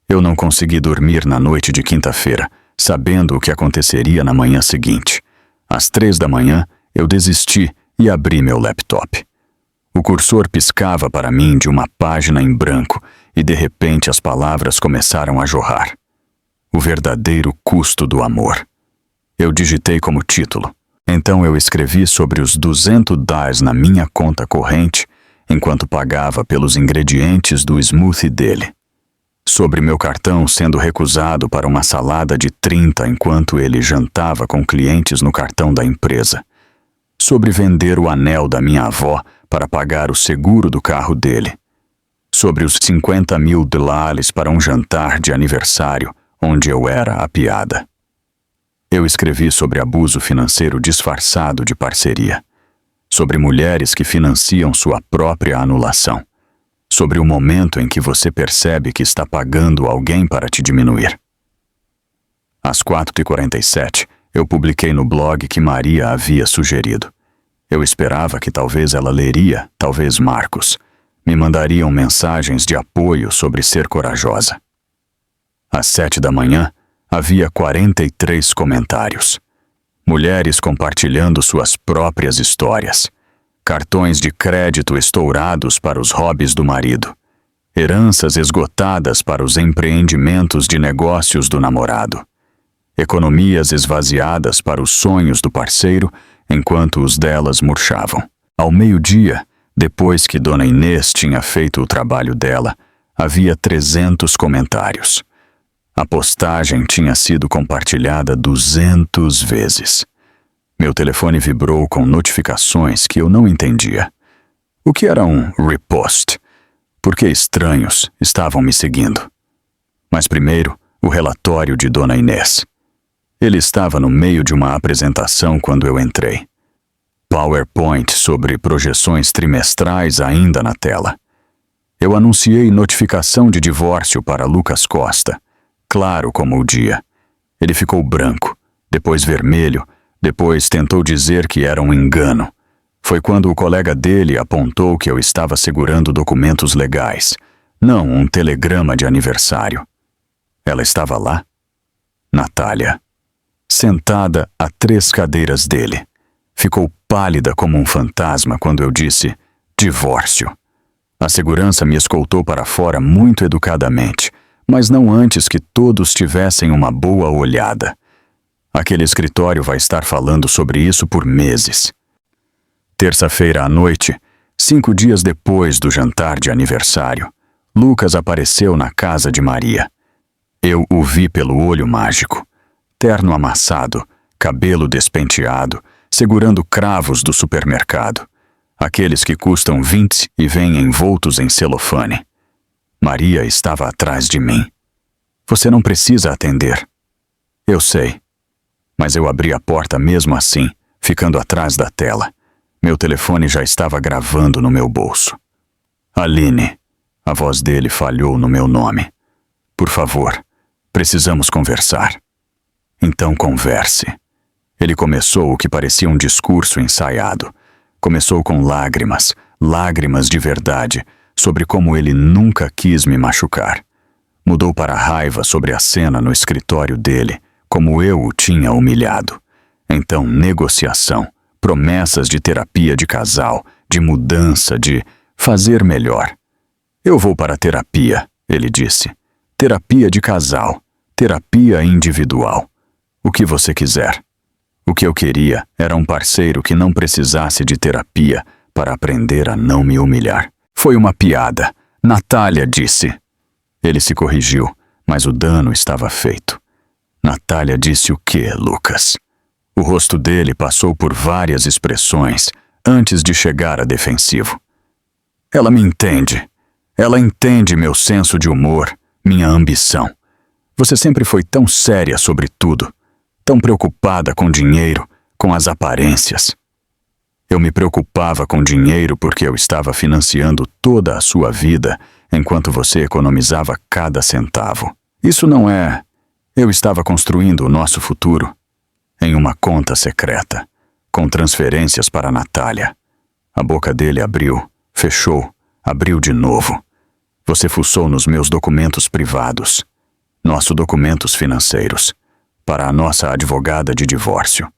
Eu não consegui dormir na noite de quinta-feira, sabendo o que aconteceria na manhã seguinte. Às 3 da manhã, eu desisti e abri meu laptop. O cursor piscava para mim de uma página em branco e de repente as palavras começaram a jorrar. O verdadeiro custo do amor. Eu digitei como título. Então eu escrevi sobre os $200 na minha conta corrente enquanto pagava pelos ingredientes do smoothie dele. Sobre meu cartão sendo recusado para uma salada de 30 enquanto ele jantava com clientes no cartão da empresa. Sobre vender o anel da minha avó para pagar o seguro do carro dele. Sobre os $50 mil para um jantar de aniversário onde eu era a piada. Eu escrevi sobre abuso financeiro disfarçado de parceria. Sobre mulheres que financiam sua própria anulação. Sobre o momento em que você percebe que está pagando alguém para te diminuir. Às 4h47, eu publiquei no blog que Maria havia sugerido. Eu esperava que talvez ela leria, talvez Marcos. Me mandariam mensagens de apoio sobre ser corajosa. Às 7 da manhã, havia 43 comentários. Mulheres compartilhando suas próprias histórias. Cartões de crédito estourados para os hobbies do marido. Heranças esgotadas para os empreendimentos de negócios do namorado. Economias esvaziadas para os sonhos do parceiro, enquanto os delas murchavam. Ao meio-dia, depois que Dona Inês tinha feito o trabalho dela, havia 300 comentários. A postagem tinha sido compartilhada 200 vezes. Meu telefone vibrou com notificações que eu não entendia. O que era um repost? Por que estranhos estavam me seguindo? Mas primeiro, o relatório de Dona Inês. Ele estava no meio de uma apresentação quando eu entrei. PowerPoint sobre projeções trimestrais ainda na tela. Eu anunciei notificação de divórcio para Lucas Costa, claro como o dia. Ele ficou branco, depois vermelho, depois tentou dizer que era um engano. Foi quando o colega dele apontou que eu estava segurando documentos legais, não um telegrama de aniversário. Ela estava lá? Natália. Sentada a 3 cadeiras dele. Ficou pálida como um fantasma quando eu disse divórcio. A segurança me escoltou para fora muito educadamente, mas não antes que todos tivessem uma boa olhada. Aquele escritório vai estar falando sobre isso por meses. Terça-feira à noite, 5 dias depois do jantar de aniversário, Lucas apareceu na casa de Maria. Eu o vi pelo olho mágico. Terno amassado, cabelo despenteado, segurando cravos do supermercado. Aqueles que custam 20 e vêm envoltos em celofane. Maria estava atrás de mim. Você não precisa atender. Eu sei. Mas eu abri a porta mesmo assim, ficando atrás da tela. Meu telefone já estava gravando no meu bolso. Aline. A voz dele falhou no meu nome. Por favor, precisamos conversar. Então converse. Ele começou o que parecia um discurso ensaiado. Começou com lágrimas, lágrimas de verdade, sobre como ele nunca quis me machucar. Mudou para a raiva sobre a cena no escritório dele, como eu o tinha humilhado. Então, negociação, promessas de terapia de casal, de mudança, de fazer melhor. Eu vou para a terapia, ele disse. Terapia de casal, terapia individual. O que você quiser. O que eu queria era um parceiro que não precisasse de terapia para aprender a não me humilhar. Foi uma piada. Natália disse. Ele se corrigiu, mas o dano estava feito. Natália disse o quê, Lucas? O rosto dele passou por várias expressões antes de chegar a defensivo. Ela me entende. Ela entende meu senso de humor, minha ambição. Você sempre foi tão séria sobre tudo. Tão preocupada com dinheiro, com as aparências. Eu me preocupava com dinheiro porque eu estava financiando toda a sua vida enquanto você economizava cada centavo. Isso não é... Eu estava construindo o nosso futuro em uma conta secreta, com transferências para a Natália. A boca dele abriu, fechou, abriu de novo. Você fuçou nos meus documentos privados, nossos documentos financeiros, para a nossa advogada de divórcio.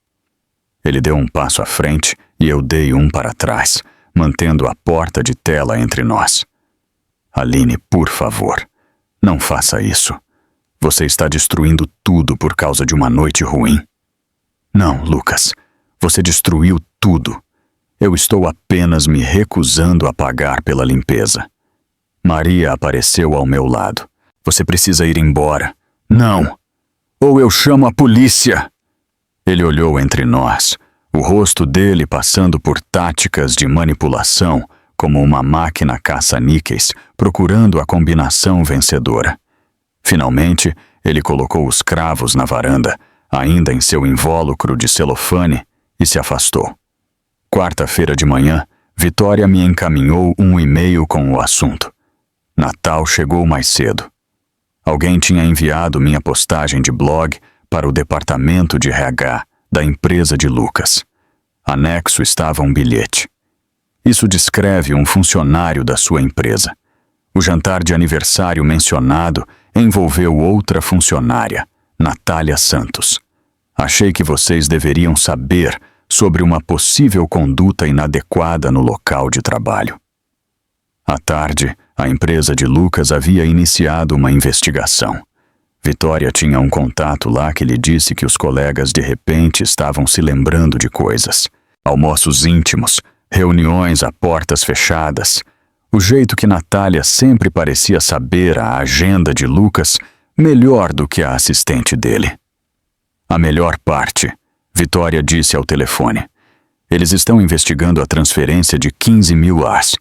Ele deu um passo à frente e eu dei um para trás, mantendo a porta de tela entre nós. Aline, por favor, não faça isso. Você está destruindo tudo por causa de uma noite ruim. Não, Lucas, você destruiu tudo. Eu estou apenas me recusando a pagar pela limpeza. Maria apareceu ao meu lado. Você precisa ir embora. Não! Ou eu chamo a polícia! Ele olhou entre nós, o rosto dele passando por táticas de manipulação, como uma máquina caça-níqueis, procurando a combinação vencedora. Finalmente, ele colocou os cravos na varanda, ainda em seu invólucro de celofane, e se afastou. Quarta-feira de manhã, Vitória me encaminhou um e-mail com o assunto. Natal chegou mais cedo. Alguém tinha enviado minha postagem de blog para o departamento de RH da empresa de Lucas. Anexo estava um bilhete. Isso descreve um funcionário da sua empresa. O jantar de aniversário mencionado envolveu outra funcionária, Natália Santos. Achei que vocês deveriam saber sobre uma possível conduta inadequada no local de trabalho. À tarde, a empresa de Lucas havia iniciado uma investigação. Vitória tinha um contato lá que lhe disse que os colegas de repente estavam se lembrando de coisas. Almoços íntimos, reuniões a portas fechadas. O jeito que Natália sempre parecia saber a agenda de Lucas melhor do que a assistente dele. A melhor parte, Vitória disse ao telefone. Eles estão investigando a transferência de 15 mil AS.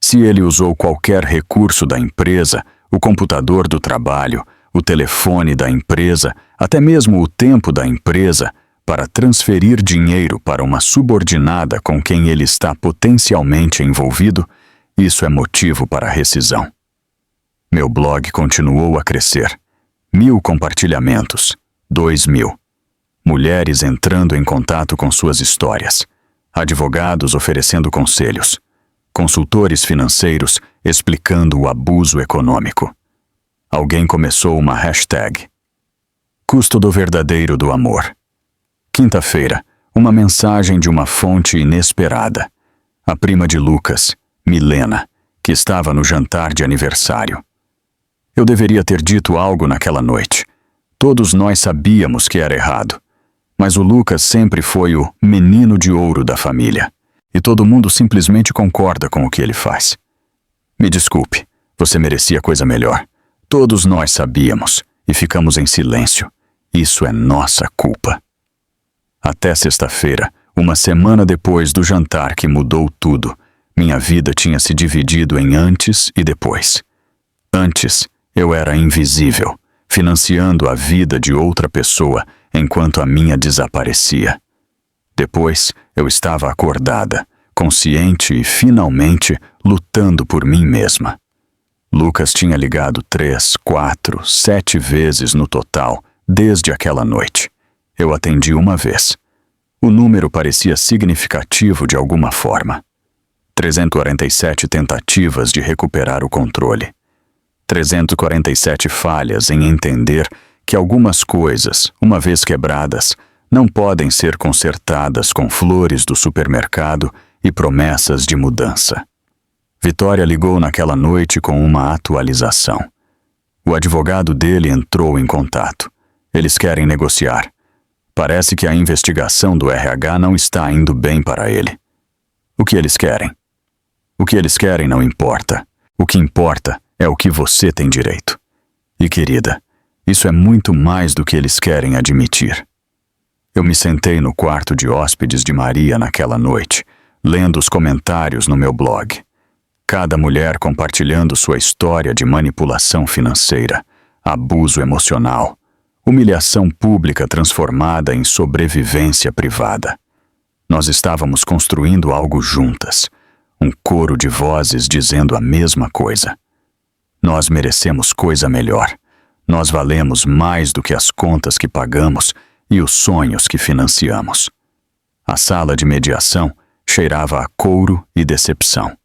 Se ele usou qualquer recurso da empresa, o computador do trabalho, o telefone da empresa, até mesmo o tempo da empresa, para transferir dinheiro para uma subordinada com quem ele está potencialmente envolvido, isso é motivo para rescisão. Meu blog continuou a crescer. 1.000 compartilhamentos. 2.000. Mulheres entrando em contato com suas histórias. advogados oferecendo conselhos, consultores financeiros explicando o abuso econômico. Alguém começou uma hashtag. Custo do verdadeiro do amor. Quinta-feira, uma mensagem de uma fonte inesperada. A prima de Lucas, Milena, que estava no jantar de aniversário. Eu deveria ter dito algo naquela noite. Todos nós sabíamos que era errado. Mas o Lucas sempre foi o menino de ouro da família. E todo mundo simplesmente concorda com o que ele faz. Me desculpe, você merecia coisa melhor. Todos nós sabíamos e ficamos em silêncio. Isso é nossa culpa. Até sexta-feira, uma semana depois do jantar que mudou tudo, minha vida tinha se dividido em antes e depois. Antes, eu era invisível, financiando a vida de outra pessoa enquanto a minha desaparecia. Depois, eu estava acordada, consciente e finalmente lutando por mim mesma. Lucas tinha ligado 3, 4, 7 vezes no total desde aquela noite. Eu atendi uma vez. O número parecia significativo de alguma forma. 347 tentativas de recuperar o controle. 347 falhas em entender que algumas coisas, uma vez quebradas, não podem ser consertadas com flores do supermercado e promessas de mudança. Vitória ligou naquela noite com uma atualização. O advogado dele entrou em contato. Eles querem negociar. Parece que a investigação do RH não está indo bem para ele. O que eles querem? O que eles querem não importa. O que importa é o que você tem direito. E, querida, isso é muito mais do que eles querem admitir. Eu me sentei no quarto de hóspedes de Maria naquela noite, lendo os comentários no meu blog. Cada mulher compartilhando sua história de manipulação financeira, abuso emocional, humilhação pública transformada em sobrevivência privada. Nós estávamos construindo algo juntas, um coro de vozes dizendo a mesma coisa. Nós merecemos coisa melhor. Nós valemos mais do que as contas que pagamos e os sonhos que financiamos. A sala de mediação cheirava a couro e decepção.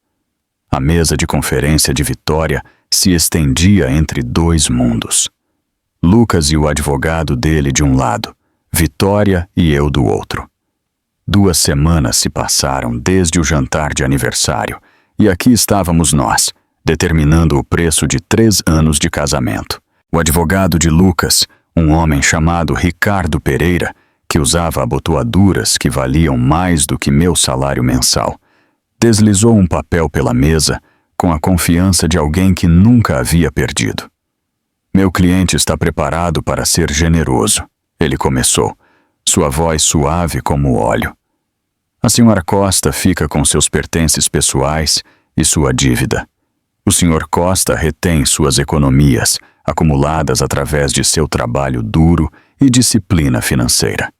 A mesa de conferência de Vitória se estendia entre dois mundos. Lucas e o advogado dele de um lado, Vitória e eu do outro. 2 semanas se passaram desde o jantar de aniversário e aqui estávamos nós, determinando o preço de 3 anos de casamento. O advogado de Lucas, um homem chamado Ricardo Pereira, que usava abotoaduras que valiam mais do que meu salário mensal, deslizou um papel pela mesa com a confiança de alguém que nunca havia perdido. Meu cliente está preparado para ser generoso, ele começou, sua voz suave como óleo. A senhora Costa fica com seus pertences pessoais e sua dívida. O senhor Costa retém suas economias, acumuladas através de seu trabalho duro e disciplina financeira.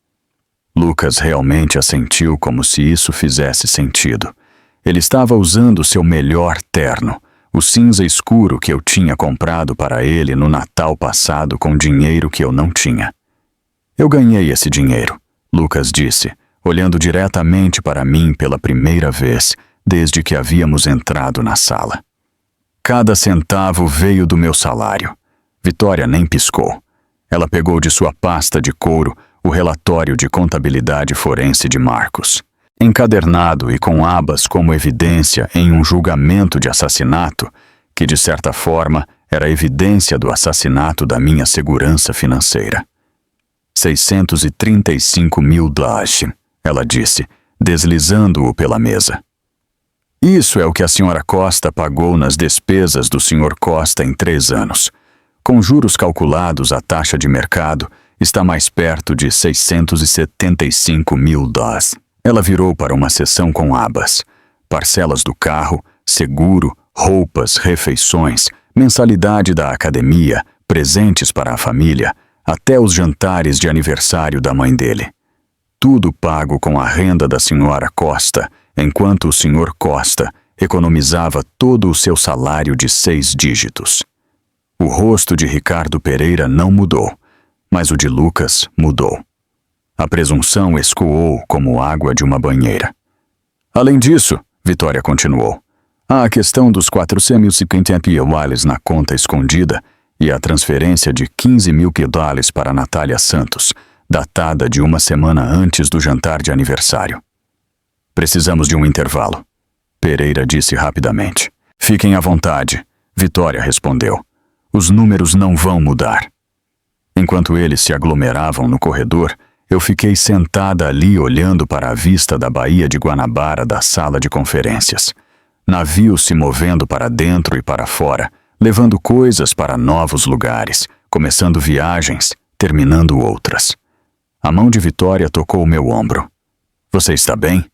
Lucas realmente assentiu como se isso fizesse sentido. Ele estava usando seu melhor terno, o cinza escuro que eu tinha comprado para ele no Natal passado com dinheiro que eu não tinha. Eu ganhei esse dinheiro, Lucas disse, olhando diretamente para mim pela primeira vez desde que havíamos entrado na sala. Cada centavo veio do meu salário. Vitória nem piscou. Ela pegou de sua pasta de couro o relatório de contabilidade forense de Marcos. Encadernado e com abas como evidência em um julgamento de assassinato, que de certa forma era evidência do assassinato da minha segurança financeira. 635 mil dólares, ela disse, deslizando-o pela mesa. Isso é o que a senhora Costa pagou nas despesas do senhor Costa em 3 anos. Com juros calculados, a taxa de mercado está mais perto de 675 mil dólares. Ela virou para uma seção com abas. Parcelas do carro, seguro, roupas, refeições, mensalidade da academia, presentes para a família, até os jantares de aniversário da mãe dele. Tudo pago com a renda da senhora Costa, enquanto o senhor Costa economizava todo o seu salário de 6 dígitos. O rosto de Ricardo Pereira não mudou, mas o de Lucas mudou. A presunção escoou como água de uma banheira. Além disso, Vitória continuou, há a questão dos 450 ienes na conta escondida e a transferência de 15 mil dólares para Natália Santos, datada de uma semana antes do jantar de aniversário. Precisamos de um intervalo, Pereira disse rapidamente. Fiquem à vontade, Vitória respondeu. Os números não vão mudar. Enquanto eles se aglomeravam no corredor, eu fiquei sentada ali olhando para a vista da Baía de Guanabara da sala de conferências. Navios se movendo para dentro e para fora, levando coisas para novos lugares, começando viagens, terminando outras. A mão de Vitória tocou o meu ombro. Você está bem?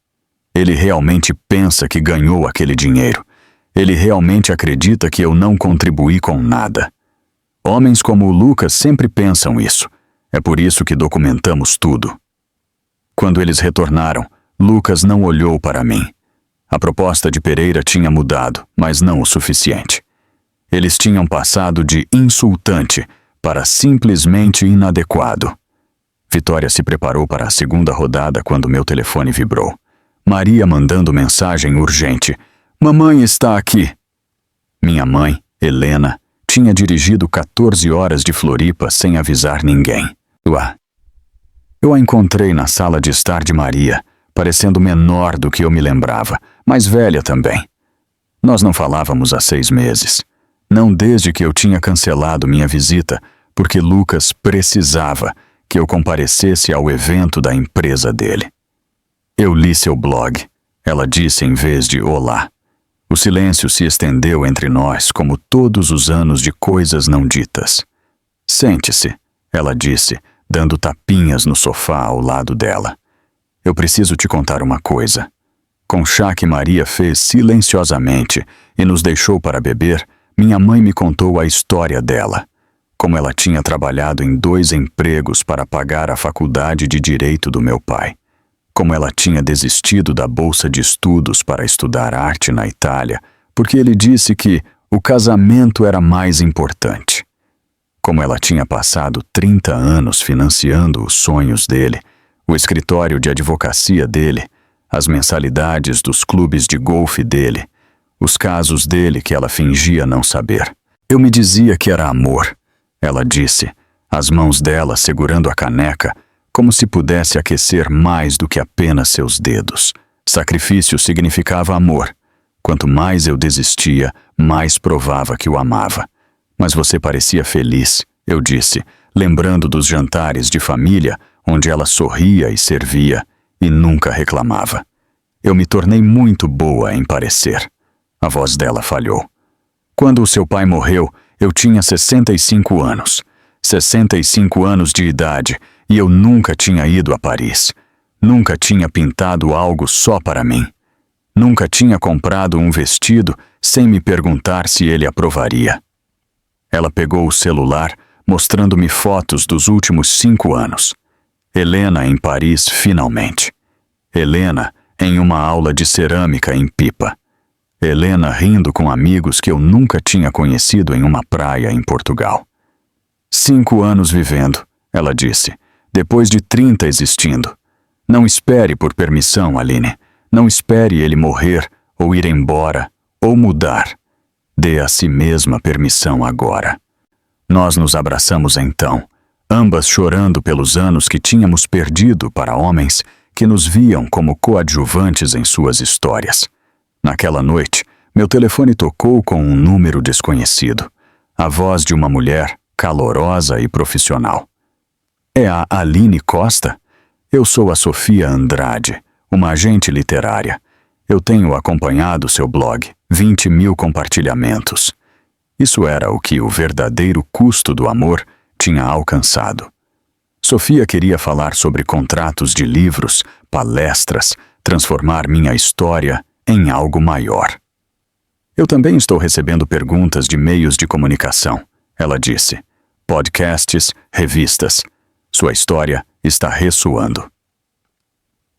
Ele realmente pensa que ganhou aquele dinheiro. Ele realmente acredita que eu não contribuí com nada. Homens como o Lucas sempre pensam isso. É por isso que documentamos tudo. Quando eles retornaram, Lucas não olhou para mim. A proposta de Pereira tinha mudado, mas não o suficiente. Eles tinham passado de insultante para simplesmente inadequado. Vitória se preparou para a segunda rodada quando meu telefone vibrou. Maria mandando mensagem urgente. Mamãe está aqui. Minha mãe, Helena, tinha dirigido 14 horas de Floripa sem avisar ninguém. Eu a encontrei na sala de estar de Maria, parecendo menor do que eu me lembrava, mas velha também. Nós não falávamos há 6 meses. Não desde que eu tinha cancelado minha visita, porque Lucas precisava que eu comparecesse ao evento da empresa dele. Eu li seu blog, ela disse em vez de olá. O silêncio se estendeu entre nós como todos os anos de coisas não ditas. Sente-se, ela disse, dando tapinhas no sofá ao lado dela. Eu preciso te contar uma coisa. Com o chá que Maria fez silenciosamente e nos deixou para beber, minha mãe me contou a história dela. Como ela tinha trabalhado em 2 empregos para pagar a faculdade de Direito do meu pai. Como ela tinha desistido da bolsa de estudos para estudar arte na Itália, porque ele disse que o casamento era mais importante. Como ela tinha passado 30 anos financiando os sonhos dele, o escritório de advocacia dele, as mensalidades dos clubes de golfe dele, os casos dele que ela fingia não saber. Eu me dizia que era amor, ela disse, as mãos dela segurando a caneca, como se pudesse aquecer mais do que apenas seus dedos. Sacrifício significava amor. Quanto mais eu desistia, mais provava que o amava. Mas você parecia feliz, eu disse, lembrando dos jantares de família, onde ela sorria e servia, e nunca reclamava. Eu me tornei muito boa em parecer. A voz dela falhou. Quando o seu pai morreu, eu tinha 65 anos. 65 anos de idade, e eu nunca tinha ido a Paris. Nunca tinha pintado algo só para mim. Nunca tinha comprado um vestido sem me perguntar se ele aprovaria. Ela pegou o celular, mostrando-me fotos dos últimos 5 anos. Helena em Paris, finalmente. Helena em uma aula de cerâmica em Pipa. Helena rindo com amigos que eu nunca tinha conhecido em uma praia em Portugal. 5 anos vivendo, ela disse, depois de 30 existindo. Não espere por permissão, Aline. Não espere ele morrer, ou ir embora, ou mudar. Dê a si mesma permissão agora. Nós nos abraçamos então, ambas chorando pelos anos que tínhamos perdido para homens que nos viam como coadjuvantes em suas histórias. Naquela noite, meu telefone tocou com um número desconhecido. A voz de uma mulher, calorosa e profissional. É a Aline Costa? Eu sou a Sofia Andrade, uma agente literária. Eu tenho acompanhado seu blog, 20 mil compartilhamentos. Isso era o que o verdadeiro custo do amor tinha alcançado. Sofia queria falar sobre contratos de livros, palestras, transformar minha história em algo maior. Eu também estou recebendo perguntas de meios de comunicação, ela disse. Podcasts, revistas. Sua história está ressoando.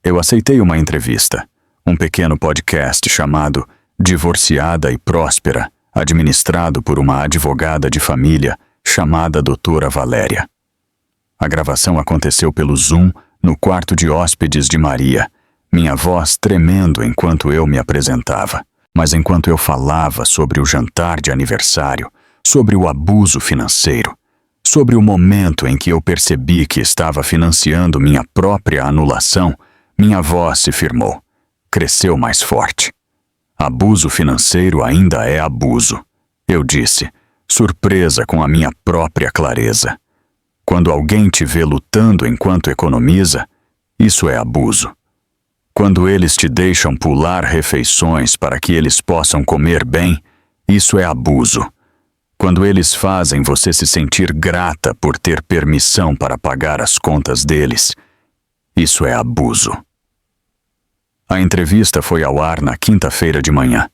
Eu aceitei uma entrevista, um pequeno podcast chamado Divorciada e Próspera, administrado por uma advogada de família chamada Doutora Valéria. A gravação aconteceu pelo Zoom no quarto de hóspedes de Maria, minha voz tremendo enquanto eu me apresentava. Mas enquanto eu falava sobre o jantar de aniversário, sobre o abuso financeiro, sobre o momento em que eu percebi que estava financiando minha própria anulação, minha voz se firmou, cresceu mais forte. Abuso financeiro ainda é abuso, eu disse, surpresa com a minha própria clareza. Quando alguém te vê lutando enquanto economiza, isso é abuso. Quando eles te deixam pular refeições para que eles possam comer bem, isso é abuso. Quando eles fazem você se sentir grata por ter permissão para pagar as contas deles, isso é abuso. A entrevista foi ao ar na quinta-feira de manhã.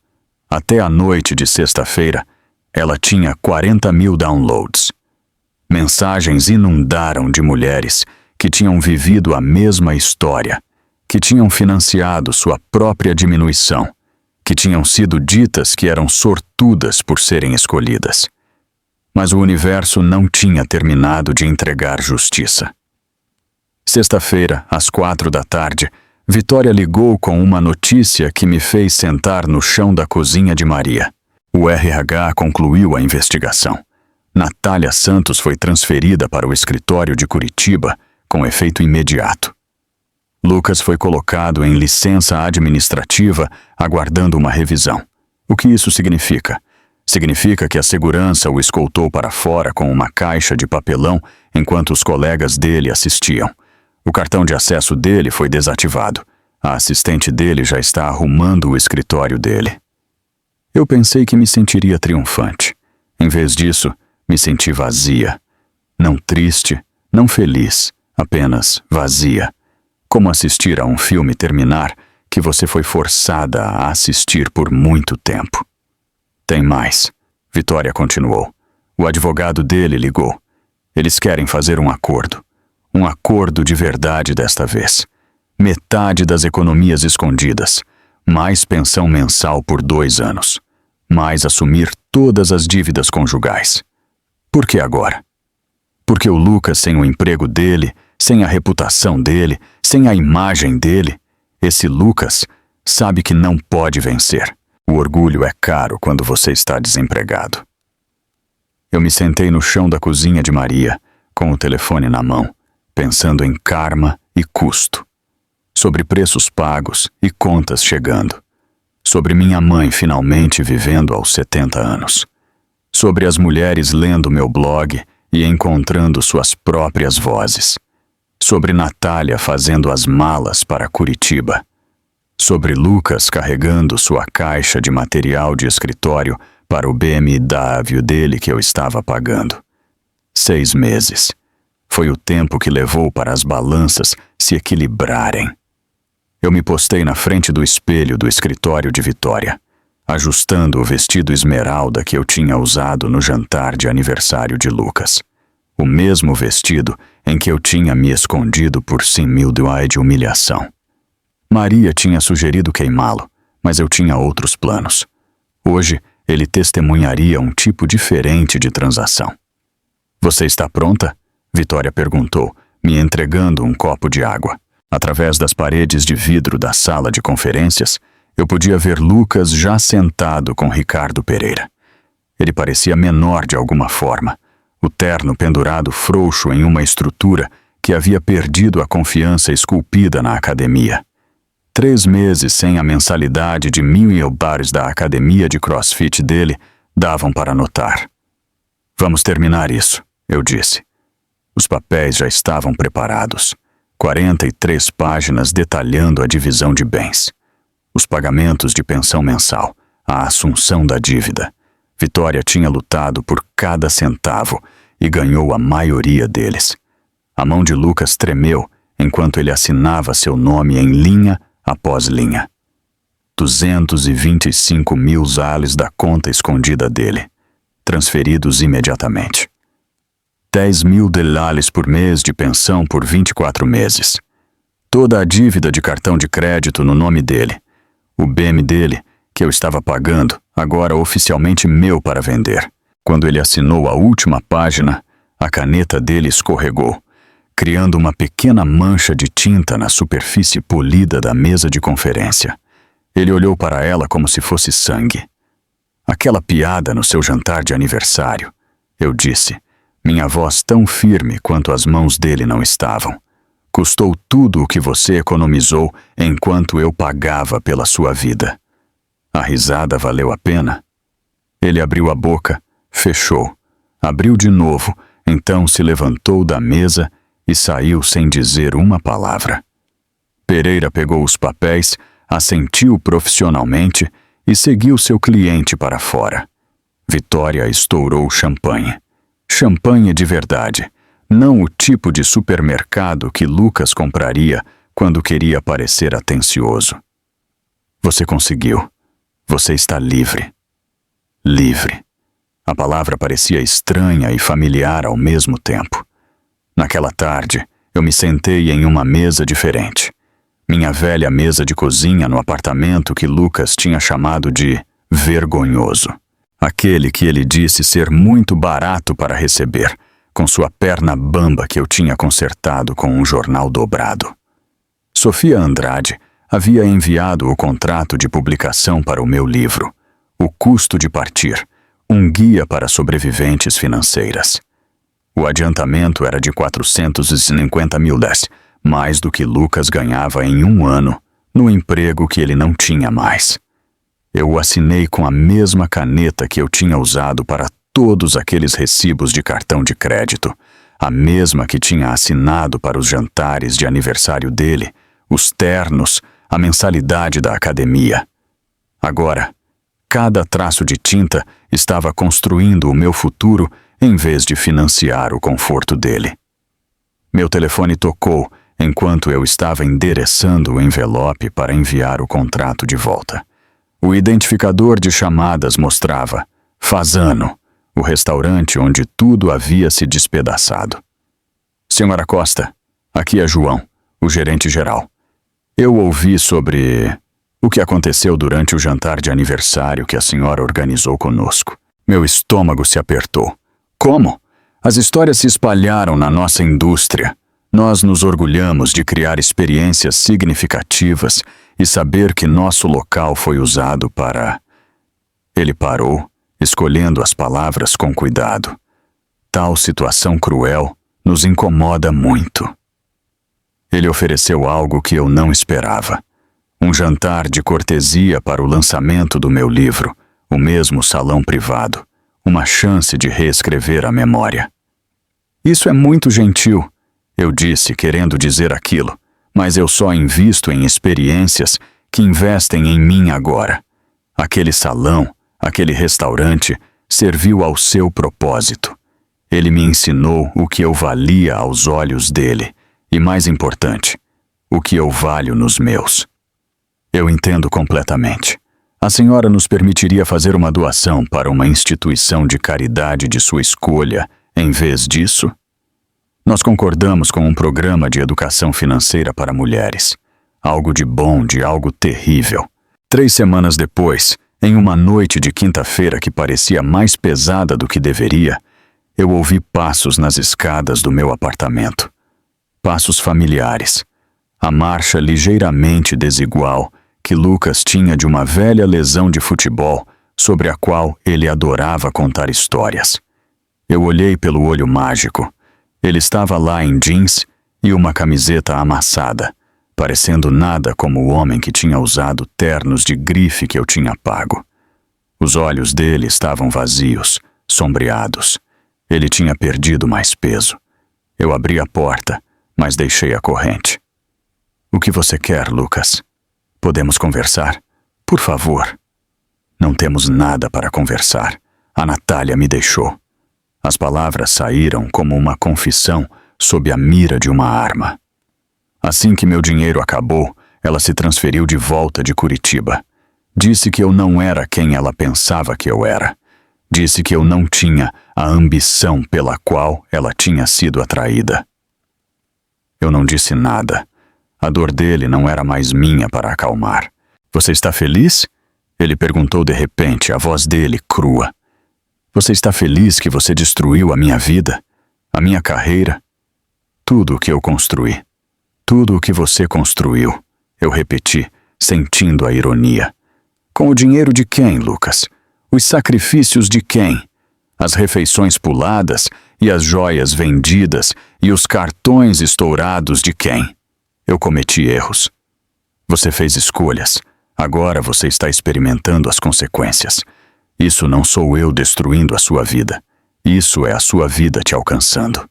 Até a noite de sexta-feira, ela tinha 40.000 downloads. Mensagens inundaram de mulheres que tinham vivido a mesma história, que tinham financiado sua própria diminuição, que tinham sido ditas que eram sortudas por serem escolhidas. Mas o universo não tinha terminado de entregar justiça. Sexta-feira, às 4 da tarde, Vitória ligou com uma notícia que me fez sentar no chão da cozinha de Maria. O RH concluiu a investigação. Natália Santos foi transferida para o escritório de Curitiba com efeito imediato. Lucas foi colocado em licença administrativa, aguardando uma revisão. O que isso significa? Significa que a segurança o escoltou para fora com uma caixa de papelão enquanto os colegas dele assistiam. O cartão de acesso dele foi desativado. A assistente dele já está arrumando o escritório dele. Eu pensei que me sentiria triunfante. Em vez disso, me senti vazia. Não triste, não feliz, apenas vazia. Como assistir a um filme terminar que você foi forçada a assistir por muito tempo. Tem mais. Vitória continuou. O advogado dele ligou. Eles querem fazer um acordo. Um acordo de verdade desta vez. Metade das economias escondidas. Mais pensão mensal por 2 anos. Mais assumir todas as dívidas conjugais. Por que agora? Porque o Lucas, sem o emprego dele, sem a reputação dele, sem a imagem dele, esse Lucas sabe que não pode vencer. O orgulho é caro quando você está desempregado. Eu me sentei no chão da cozinha de Maria, com o telefone na mão, pensando em karma e custo. Sobre preços pagos e contas chegando. Sobre minha mãe finalmente vivendo aos 70 anos. Sobre as mulheres lendo meu blog e encontrando suas próprias vozes. Sobre Natália fazendo as malas para Curitiba. Sobre Lucas carregando sua caixa de material de escritório para o BMW dele que eu estava pagando. 6 meses. Foi o tempo que levou para as balanças se equilibrarem. Eu me postei na frente do espelho do escritório de Vitória, ajustando o vestido esmeralda que eu tinha usado no jantar de aniversário de Lucas. O mesmo vestido em que eu tinha me escondido por 100.000 de humilhação. Maria tinha sugerido queimá-lo, mas eu tinha outros planos. Hoje, ele testemunharia um tipo diferente de transação. Você está pronta? Vitória perguntou, me entregando um copo de água. Através das paredes de vidro da sala de conferências, eu podia ver Lucas já sentado com Ricardo Pereira. Ele parecia menor de alguma forma, o terno pendurado frouxo em uma estrutura que havia perdido a confiança esculpida na academia. 3 meses sem a mensalidade de $1.000 da academia de CrossFit dele davam para notar. Vamos terminar isso, eu disse. Os papéis já estavam preparados. 43 páginas detalhando a divisão de bens. Os pagamentos de pensão mensal, a assunção da dívida. Vitória tinha lutado por cada centavo e ganhou a maioria deles. A mão de Lucas tremeu enquanto ele assinava seu nome em linha após linha. 225.000 zales da conta escondida dele, transferidos imediatamente. $10.000 por mês de pensão por 24 meses. Toda a dívida de cartão de crédito no nome dele. O BM dele, que eu estava pagando, agora oficialmente meu para vender. Quando ele assinou a última página, a caneta dele escorregou. criando uma pequena mancha de tinta na superfície polida da mesa de conferência. Ele olhou para ela como se fosse sangue. Aquela piada no seu jantar de aniversário, eu disse, minha voz tão firme quanto as mãos dele não estavam. Custou tudo o que você economizou enquanto eu pagava pela sua vida. A risada valeu a pena? Ele abriu a boca, fechou, abriu de novo, então se levantou da mesa e saiu sem dizer uma palavra. Pereira pegou os papéis, assentiu profissionalmente e seguiu seu cliente para fora. Vitória estourou champanhe. Champanhe de verdade, não o tipo de supermercado que Lucas compraria quando queria parecer atencioso. Você conseguiu. Você está livre. Livre. A palavra parecia estranha e familiar ao mesmo tempo. Naquela tarde, eu me sentei em uma mesa diferente. Minha velha mesa de cozinha no apartamento que Lucas tinha chamado de vergonhoso. Aquele que ele disse ser muito barato para receber, com sua perna bamba que eu tinha consertado com um jornal dobrado. Sofia Andrade havia enviado o contrato de publicação para o meu livro, O Custo de Partir, um guia para sobreviventes financeiras. O adiantamento era de 450 mil US, mais do que Lucas ganhava em um ano, no emprego que ele não tinha mais. Eu o assinei com a mesma caneta que eu tinha usado para todos aqueles recibos de cartão de crédito, a mesma que tinha assinado para os jantares de aniversário dele, os ternos, a mensalidade da academia. Agora, cada traço de tinta estava construindo o meu futuro em vez de financiar o conforto dele. Meu telefone tocou enquanto eu estava endereçando o envelope para enviar o contrato de volta. O identificador de chamadas mostrava Fasano, o restaurante onde tudo havia se despedaçado. Senhora Costa, aqui é João, o gerente geral. Eu ouvi sobre o que aconteceu durante o jantar de aniversário que a senhora organizou conosco. Meu estômago se apertou. Como? As histórias se espalharam na nossa indústria. Nós nos orgulhamos de criar experiências significativas e saber que nosso local foi usado para... Ele parou, escolhendo as palavras com cuidado. Tal situação cruel nos incomoda muito. Ele ofereceu algo que eu não esperava. Um jantar de cortesia para o lançamento do meu livro, o mesmo salão privado, uma chance de reescrever a memória. Isso é muito gentil, eu disse, querendo dizer aquilo, mas eu só invisto em experiências que investem em mim agora. Aquele salão, aquele restaurante, serviu ao seu propósito. Ele me ensinou o que eu valia aos olhos dele, e mais importante, o que eu valho nos meus. Eu entendo completamente. A senhora nos permitiria fazer uma doação para uma instituição de caridade de sua escolha, em vez disso? Nós concordamos com um programa de educação financeira para mulheres. Algo de bom, de algo terrível. 3 semanas depois, em uma noite de quinta-feira que parecia mais pesada do que deveria, eu ouvi passos nas escadas do meu apartamento. Passos familiares. A marcha ligeiramente desigual que Lucas tinha de uma velha lesão de futebol sobre a qual ele adorava contar histórias. Eu olhei pelo olho mágico. Ele estava lá em jeans e uma camiseta amassada, parecendo nada como o homem que tinha usado ternos de grife que eu tinha pago. Os olhos dele estavam vazios, sombreados. Ele tinha perdido mais peso. Eu abri a porta, mas deixei a corrente. O que você quer, Lucas? Podemos conversar? Por favor. Não temos nada para conversar. A Natália me deixou. As palavras saíram como uma confissão sob a mira de uma arma. Assim que meu dinheiro acabou, ela se transferiu de volta de Curitiba. Disse que eu não era quem ela pensava que eu era. Disse que eu não tinha a ambição pela qual ela tinha sido atraída. Eu não disse nada. A dor dele não era mais minha para acalmar. Você está feliz? Ele perguntou de repente, a voz dele crua. Você está feliz que você destruiu a minha vida? A minha carreira? tudo o que eu construí. Tudo o que você construiu, eu repeti, sentindo a ironia. Com o dinheiro de quem, Lucas? Os sacrifícios de quem? As refeições puladas e as joias vendidas e os cartões estourados de quem? Eu cometi erros. Você fez escolhas. Agora você está experimentando as consequências. Isso não sou eu destruindo a sua vida. Isso é a sua vida te alcançando.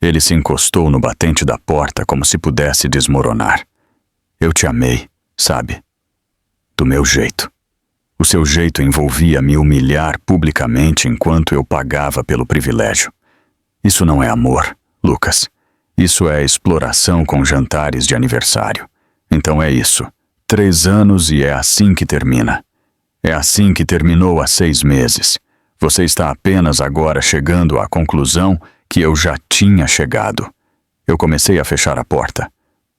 Ele se encostou no batente da porta como se pudesse desmoronar. Eu te amei, sabe? Do meu jeito. O seu jeito envolvia me humilhar publicamente enquanto eu pagava pelo privilégio. Isso não é amor, Lucas. Isso é exploração com jantares de aniversário. Então é isso. 3 anos e é assim que termina. É assim que terminou há 6 meses. Você está apenas agora chegando à conclusão que eu já tinha chegado. Eu comecei a fechar a porta.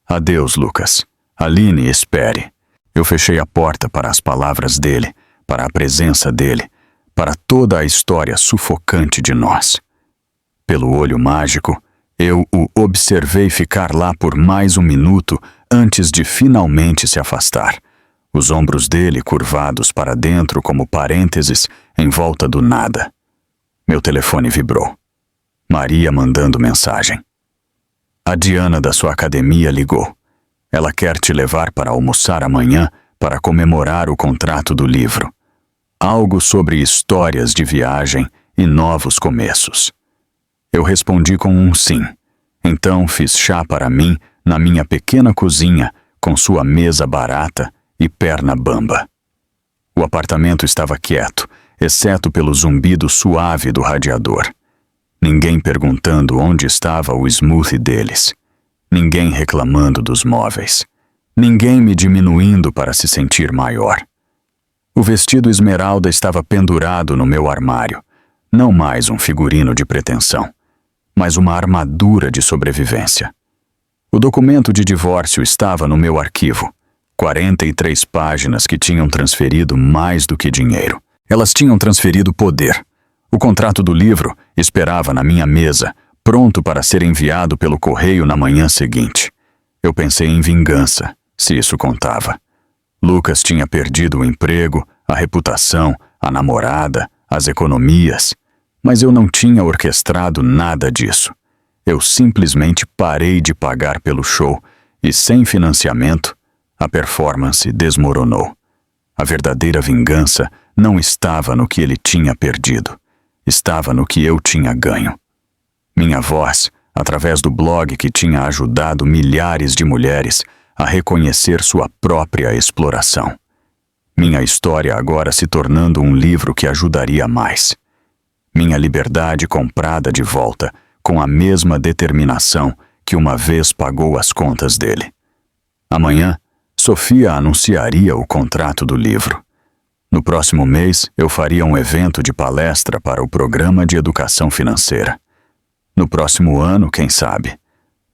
Adeus, Lucas. Aline, espere. Eu fechei a porta para as palavras dele, para a presença dele, para toda a história sufocante de nós. Pelo olho mágico, eu o observei ficar lá por mais 1 minuto antes de finalmente se afastar. Os ombros dele curvados para dentro como parênteses em volta do nada. Meu telefone vibrou. Maria mandando mensagem. A Diana da sua academia ligou. Ela quer te levar para almoçar amanhã para comemorar o contrato do livro. Algo sobre histórias de viagem e novos começos. Eu respondi com um sim. Então fiz chá para mim na minha pequena cozinha com sua mesa barata e perna bamba. O apartamento estava quieto, exceto pelo zumbido suave do radiador. Ninguém perguntando onde estava o smoothie deles. Ninguém reclamando dos móveis. Ninguém me diminuindo para se sentir maior. O vestido esmeralda estava pendurado no meu armário. Não mais um figurino de pretensão, mas uma armadura de sobrevivência. O documento de divórcio estava no meu arquivo. 43 páginas que tinham transferido mais do que dinheiro. Elas tinham transferido poder. O contrato do livro esperava na minha mesa, pronto para ser enviado pelo correio na manhã seguinte. Eu pensei em vingança, se isso contava. Lucas tinha perdido o emprego, a reputação, a namorada, as economias, mas eu não tinha orquestrado nada disso. Eu simplesmente parei de pagar pelo show e, sem financiamento, a performance desmoronou. A verdadeira vingança não estava no que ele tinha perdido. Estava no que eu tinha ganho. Minha voz, através do blog que tinha ajudado milhares de mulheres a reconhecer sua própria exploração. Minha história agora se tornando um livro que ajudaria mais. Minha liberdade comprada de volta com a mesma determinação que uma vez pagou as contas dele. Amanhã, Sofia anunciaria o contrato do livro. No próximo mês, eu faria um evento de palestra para o programa de educação financeira. No próximo ano, quem sabe,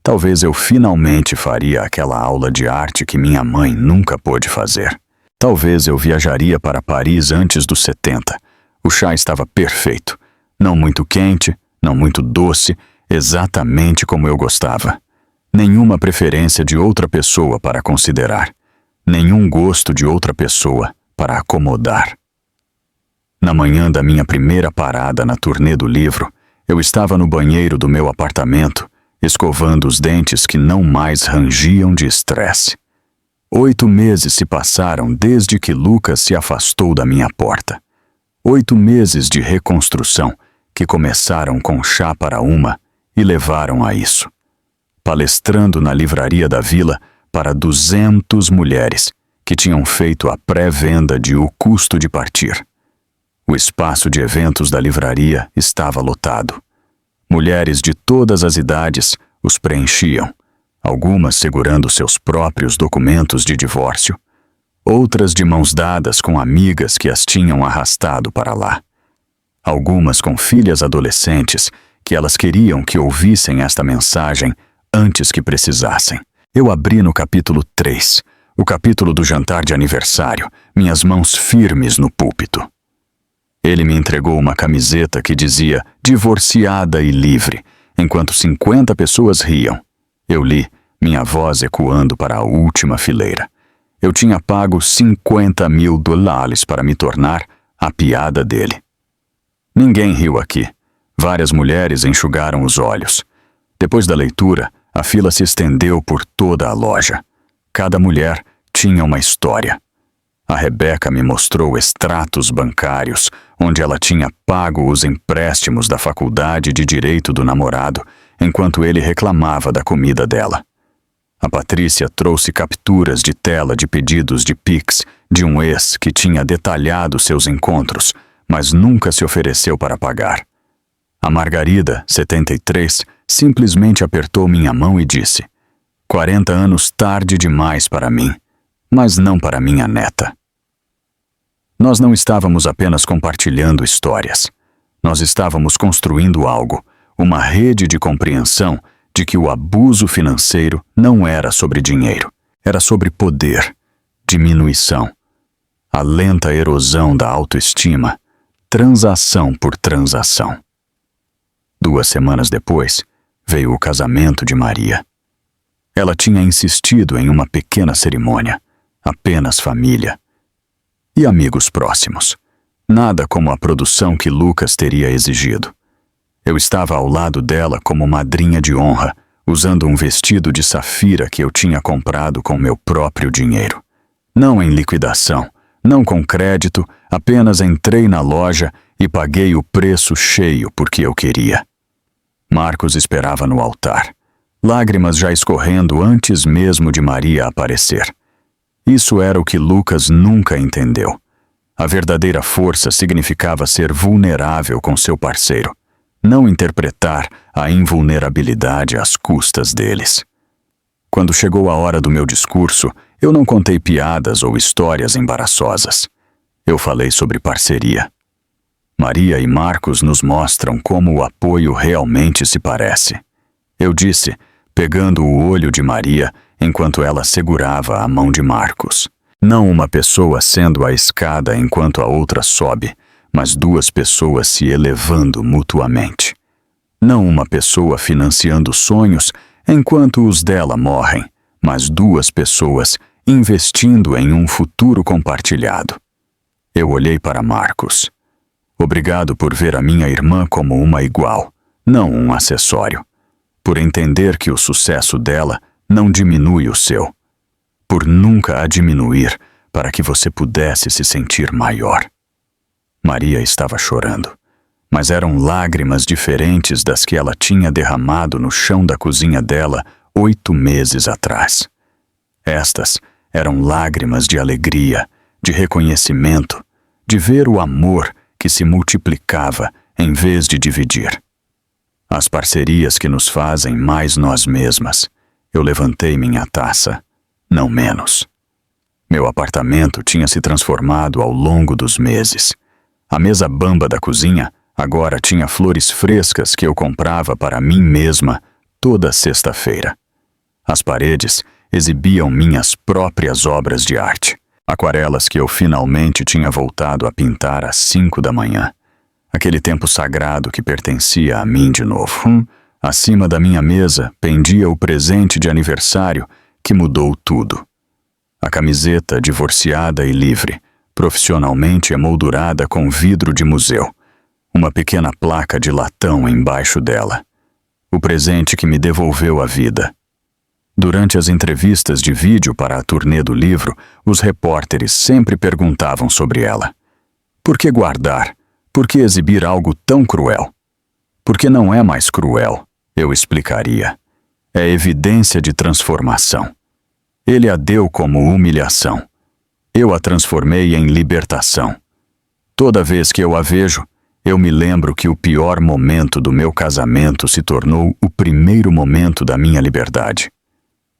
talvez eu finalmente faria aquela aula de arte que minha mãe nunca pôde fazer. Talvez eu viajaria para Paris antes dos 70. O chá estava perfeito. Não muito quente, não muito doce, exatamente como eu gostava. Nenhuma preferência de outra pessoa para considerar. Nenhum gosto de outra pessoa para acomodar. Na manhã da minha primeira parada na turnê do livro, eu estava no banheiro do meu apartamento, escovando os dentes que não mais rangiam de estresse. 8 meses se passaram desde que Lucas se afastou da minha porta. 8 meses de reconstrução que começaram com chá para uma e levaram a isso. Palestrando na livraria da vila para 200 mulheres que tinham feito a pré-venda de O Custo de Partir. O espaço de eventos da livraria estava lotado. Mulheres de todas as idades os preenchiam, algumas segurando seus próprios documentos de divórcio, outras de mãos dadas com amigas que as tinham arrastado para lá. Algumas com filhas adolescentes que elas queriam que ouvissem esta mensagem antes que precisassem. Eu abri no capítulo 3, o capítulo do jantar de aniversário, minhas mãos firmes no púlpito. Ele me entregou uma camiseta que dizia divorciada e livre, enquanto 50 pessoas riam. Eu li, minha voz ecoando para a última fileira. Eu tinha pago $50.000 para me tornar a piada dele. Ninguém riu aqui. Várias mulheres enxugaram os olhos. Depois da leitura, a fila se estendeu por toda a loja. Cada mulher tinha uma história. A Rebeca me mostrou extratos bancários, onde ela tinha pago os empréstimos da faculdade de direito do namorado, enquanto ele reclamava da comida dela. A Patrícia trouxe capturas de tela de pedidos de Pix de um ex que tinha detalhado seus encontros, mas nunca se ofereceu para pagar. A Margarida, 73, simplesmente apertou minha mão e disse: 40 anos tarde demais para mim, mas não para minha neta. Nós não estávamos apenas compartilhando histórias. Nós estávamos construindo algo, uma rede de compreensão de que o abuso financeiro não era sobre dinheiro, era sobre poder, diminuição, a lenta erosão da autoestima, transação por transação. 2 semanas depois, veio o casamento de Maria. Ela tinha insistido em uma pequena cerimônia, apenas família e amigos próximos. Nada como a produção que Lucas teria exigido. Eu estava ao lado dela como madrinha de honra, usando um vestido de safira que eu tinha comprado com meu próprio dinheiro. Não em liquidação, não com crédito, apenas entrei na loja e paguei o preço cheio porque eu queria. Marcos esperava no altar, lágrimas já escorrendo antes mesmo de Maria aparecer. Isso era o que Lucas nunca entendeu. A verdadeira força significava ser vulnerável com seu parceiro, não interpretar a invulnerabilidade às custas deles. Quando chegou a hora do meu discurso, eu não contei piadas ou histórias embaraçosas. Eu falei sobre parceria. Maria e Marcos nos mostram como o apoio realmente se parece. Eu disse, pegando o olho de Maria enquanto ela segurava a mão de Marcos. Não uma pessoa sendo a escada enquanto a outra sobe, mas 2 pessoas se elevando mutuamente. Não uma pessoa financiando sonhos enquanto os dela morrem, mas 2 pessoas investindo em um futuro compartilhado. Eu olhei para Marcos. Obrigado por ver a minha irmã como uma igual, não um acessório. Por entender que o sucesso dela não diminui o seu. Por nunca a diminuir para que você pudesse se sentir maior. Maria estava chorando, mas eram lágrimas diferentes das que ela tinha derramado no chão da cozinha dela 8 meses atrás. Estas eram lágrimas de alegria, de reconhecimento, de ver o amor que se multiplicava em vez de dividir. As parcerias que nos fazem mais nós mesmas. Eu levantei minha taça, não menos. Meu apartamento tinha se transformado ao longo dos meses. A mesa bamba da cozinha agora tinha flores frescas que eu comprava para mim mesma toda sexta-feira. As paredes exibiam minhas próprias obras de arte, aquarelas que eu finalmente tinha voltado a pintar às 5 da manhã. Aquele tempo sagrado que pertencia a mim de novo. Acima da minha mesa pendia o presente de aniversário que mudou tudo. A camiseta divorciada e livre, profissionalmente emoldurada com vidro de museu. Uma pequena placa de latão embaixo dela. O presente que me devolveu a vida. Durante as entrevistas de vídeo para a turnê do livro, os repórteres sempre perguntavam sobre ela. Por que guardar? Por que exibir algo tão cruel? Porque não é mais cruel, eu explicaria. É evidência de transformação. Ele a deu como humilhação. Eu a transformei em libertação. Toda vez que eu a vejo, eu me lembro que o pior momento do meu casamento se tornou o primeiro momento da minha liberdade.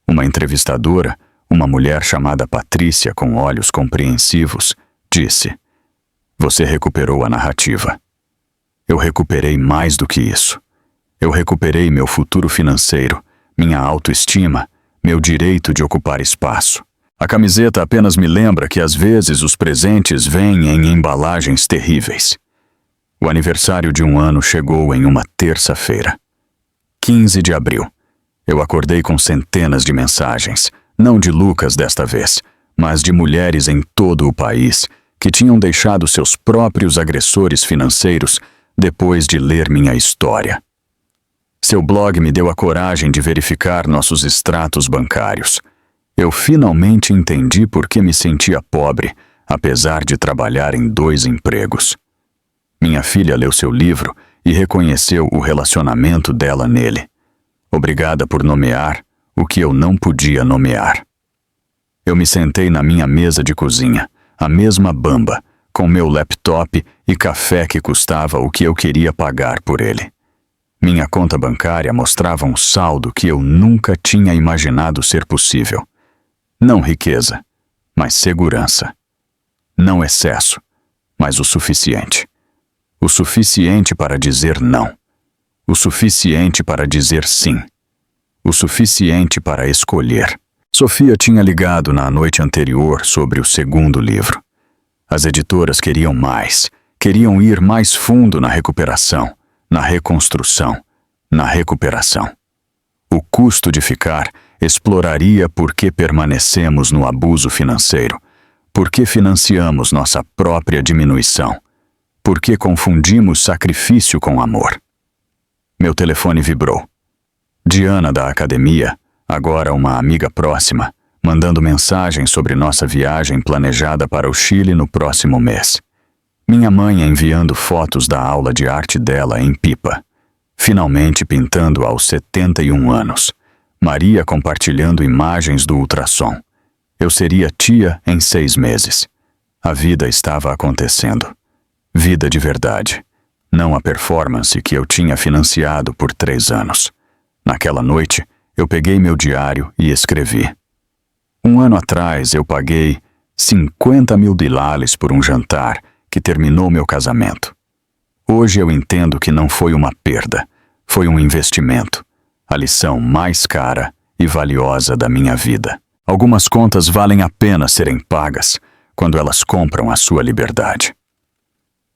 Uma entrevistadora, uma mulher chamada Patrícia com olhos compreensivos, disse: "Você recuperou a narrativa." Eu recuperei mais do que isso. Eu recuperei meu futuro financeiro, minha autoestima, meu direito de ocupar espaço. A camiseta apenas me lembra que às vezes os presentes vêm em embalagens terríveis. O aniversário de 1 ano chegou em uma terça-feira. 15 de abril. Eu acordei com centenas de mensagens, não de Lucas desta vez, mas de mulheres em todo o país que tinham deixado seus próprios agressores financeiros depois de ler minha história. Seu blog me deu a coragem de verificar nossos extratos bancários. Eu finalmente entendi por que me sentia pobre, apesar de trabalhar em 2 empregos. Minha filha leu seu livro e reconheceu o relacionamento dela nele. Obrigada por nomear o que eu não podia nomear. Eu me sentei na minha mesa de cozinha, a mesma bamba, com meu laptop e café que custava o que eu queria pagar por ele. Minha conta bancária mostrava um saldo que eu nunca tinha imaginado ser possível. Não riqueza, mas segurança. Não excesso, mas o suficiente. O suficiente para dizer não. O suficiente para dizer sim. O suficiente para escolher. Sofia tinha ligado na noite anterior sobre o segundo livro. As editoras queriam mais, queriam ir mais fundo na recuperação, na reconstrução, na recuperação. O custo de ficar exploraria por que permanecemos no abuso financeiro, por que financiamos nossa própria diminuição, por que confundimos sacrifício com amor. Meu telefone vibrou. Diana da academia, agora uma amiga próxima, mandando mensagem sobre nossa viagem planejada para o Chile no próximo mês. Minha mãe enviando fotos da aula de arte dela em Pipa, finalmente pintando aos 71 anos. Maria compartilhando imagens do ultrassom. Eu seria tia em 6 meses. A vida estava acontecendo. Vida de verdade. Não a performance que eu tinha financiado por 3 anos. Naquela noite, eu peguei meu diário e escrevi. 1 ano atrás, eu paguei 50 mil dólares por um jantar que terminou meu casamento. Hoje eu entendo que não foi uma perda, foi um investimento. A lição mais cara e valiosa da minha vida. Algumas contas valem a pena serem pagas quando elas compram a sua liberdade.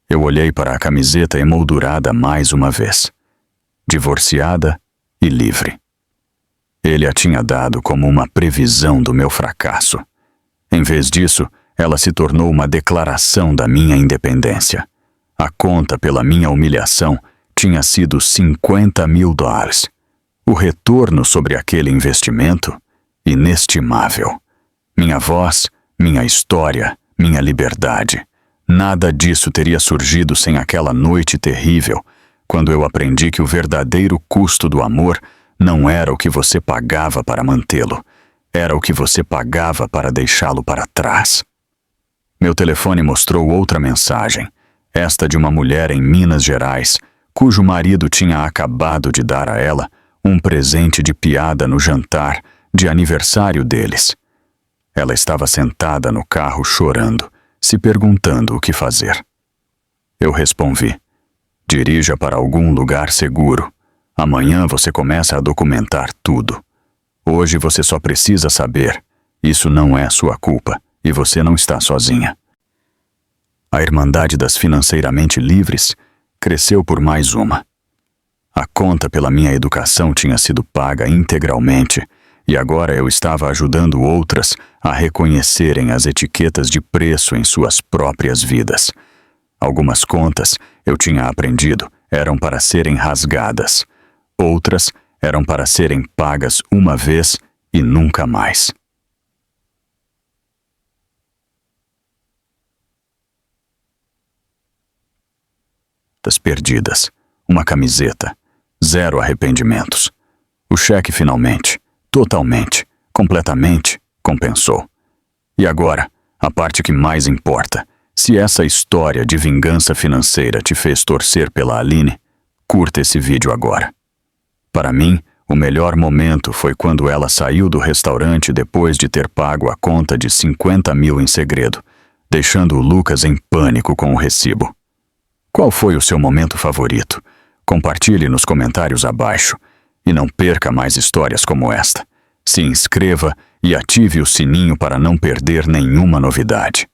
Eu olhei para a camiseta emoldurada mais uma vez. Divorciada e livre. Ele a tinha dado como uma previsão do meu fracasso. Em vez disso, ela se tornou uma declaração da minha independência. A conta pela minha humilhação tinha sido 50 mil dólares. O retorno sobre aquele investimento, inestimável. Minha voz, minha história, minha liberdade. Nada disso teria surgido sem aquela noite terrível, quando eu aprendi que o verdadeiro custo do amor não era o que você pagava para mantê-lo, era o que você pagava para deixá-lo para trás. Meu telefone mostrou outra mensagem, esta de uma mulher em Minas Gerais, cujo marido tinha acabado de dar a ela um presente de piada no jantar de aniversário deles. Ela estava sentada no carro chorando, se perguntando o que fazer. Eu respondi: dirija para algum lugar seguro. Amanhã você começa a documentar tudo. Hoje você só precisa saber, isso não é sua culpa e você não está sozinha. A Irmandade das Financeiramente Livres cresceu por mais uma. A conta pela minha educação tinha sido paga integralmente e agora eu estava ajudando outras a reconhecerem as etiquetas de preço em suas próprias vidas. Algumas contas, eu tinha aprendido, eram para serem rasgadas. Outras eram para serem pagas uma vez e nunca mais. Das perdidas, uma camiseta, 0 arrependimentos. O cheque finalmente, totalmente, completamente, compensou. E agora, a parte que mais importa. Se essa história de vingança financeira te fez torcer pela Aline, curta esse vídeo agora. Para mim, o melhor momento foi quando ela saiu do restaurante depois de ter pago a conta de 50 mil em segredo, deixando o Lucas em pânico com o recibo. Qual foi o seu momento favorito? Compartilhe nos comentários abaixo e não perca mais histórias como esta. Se inscreva e ative o sininho para não perder nenhuma novidade.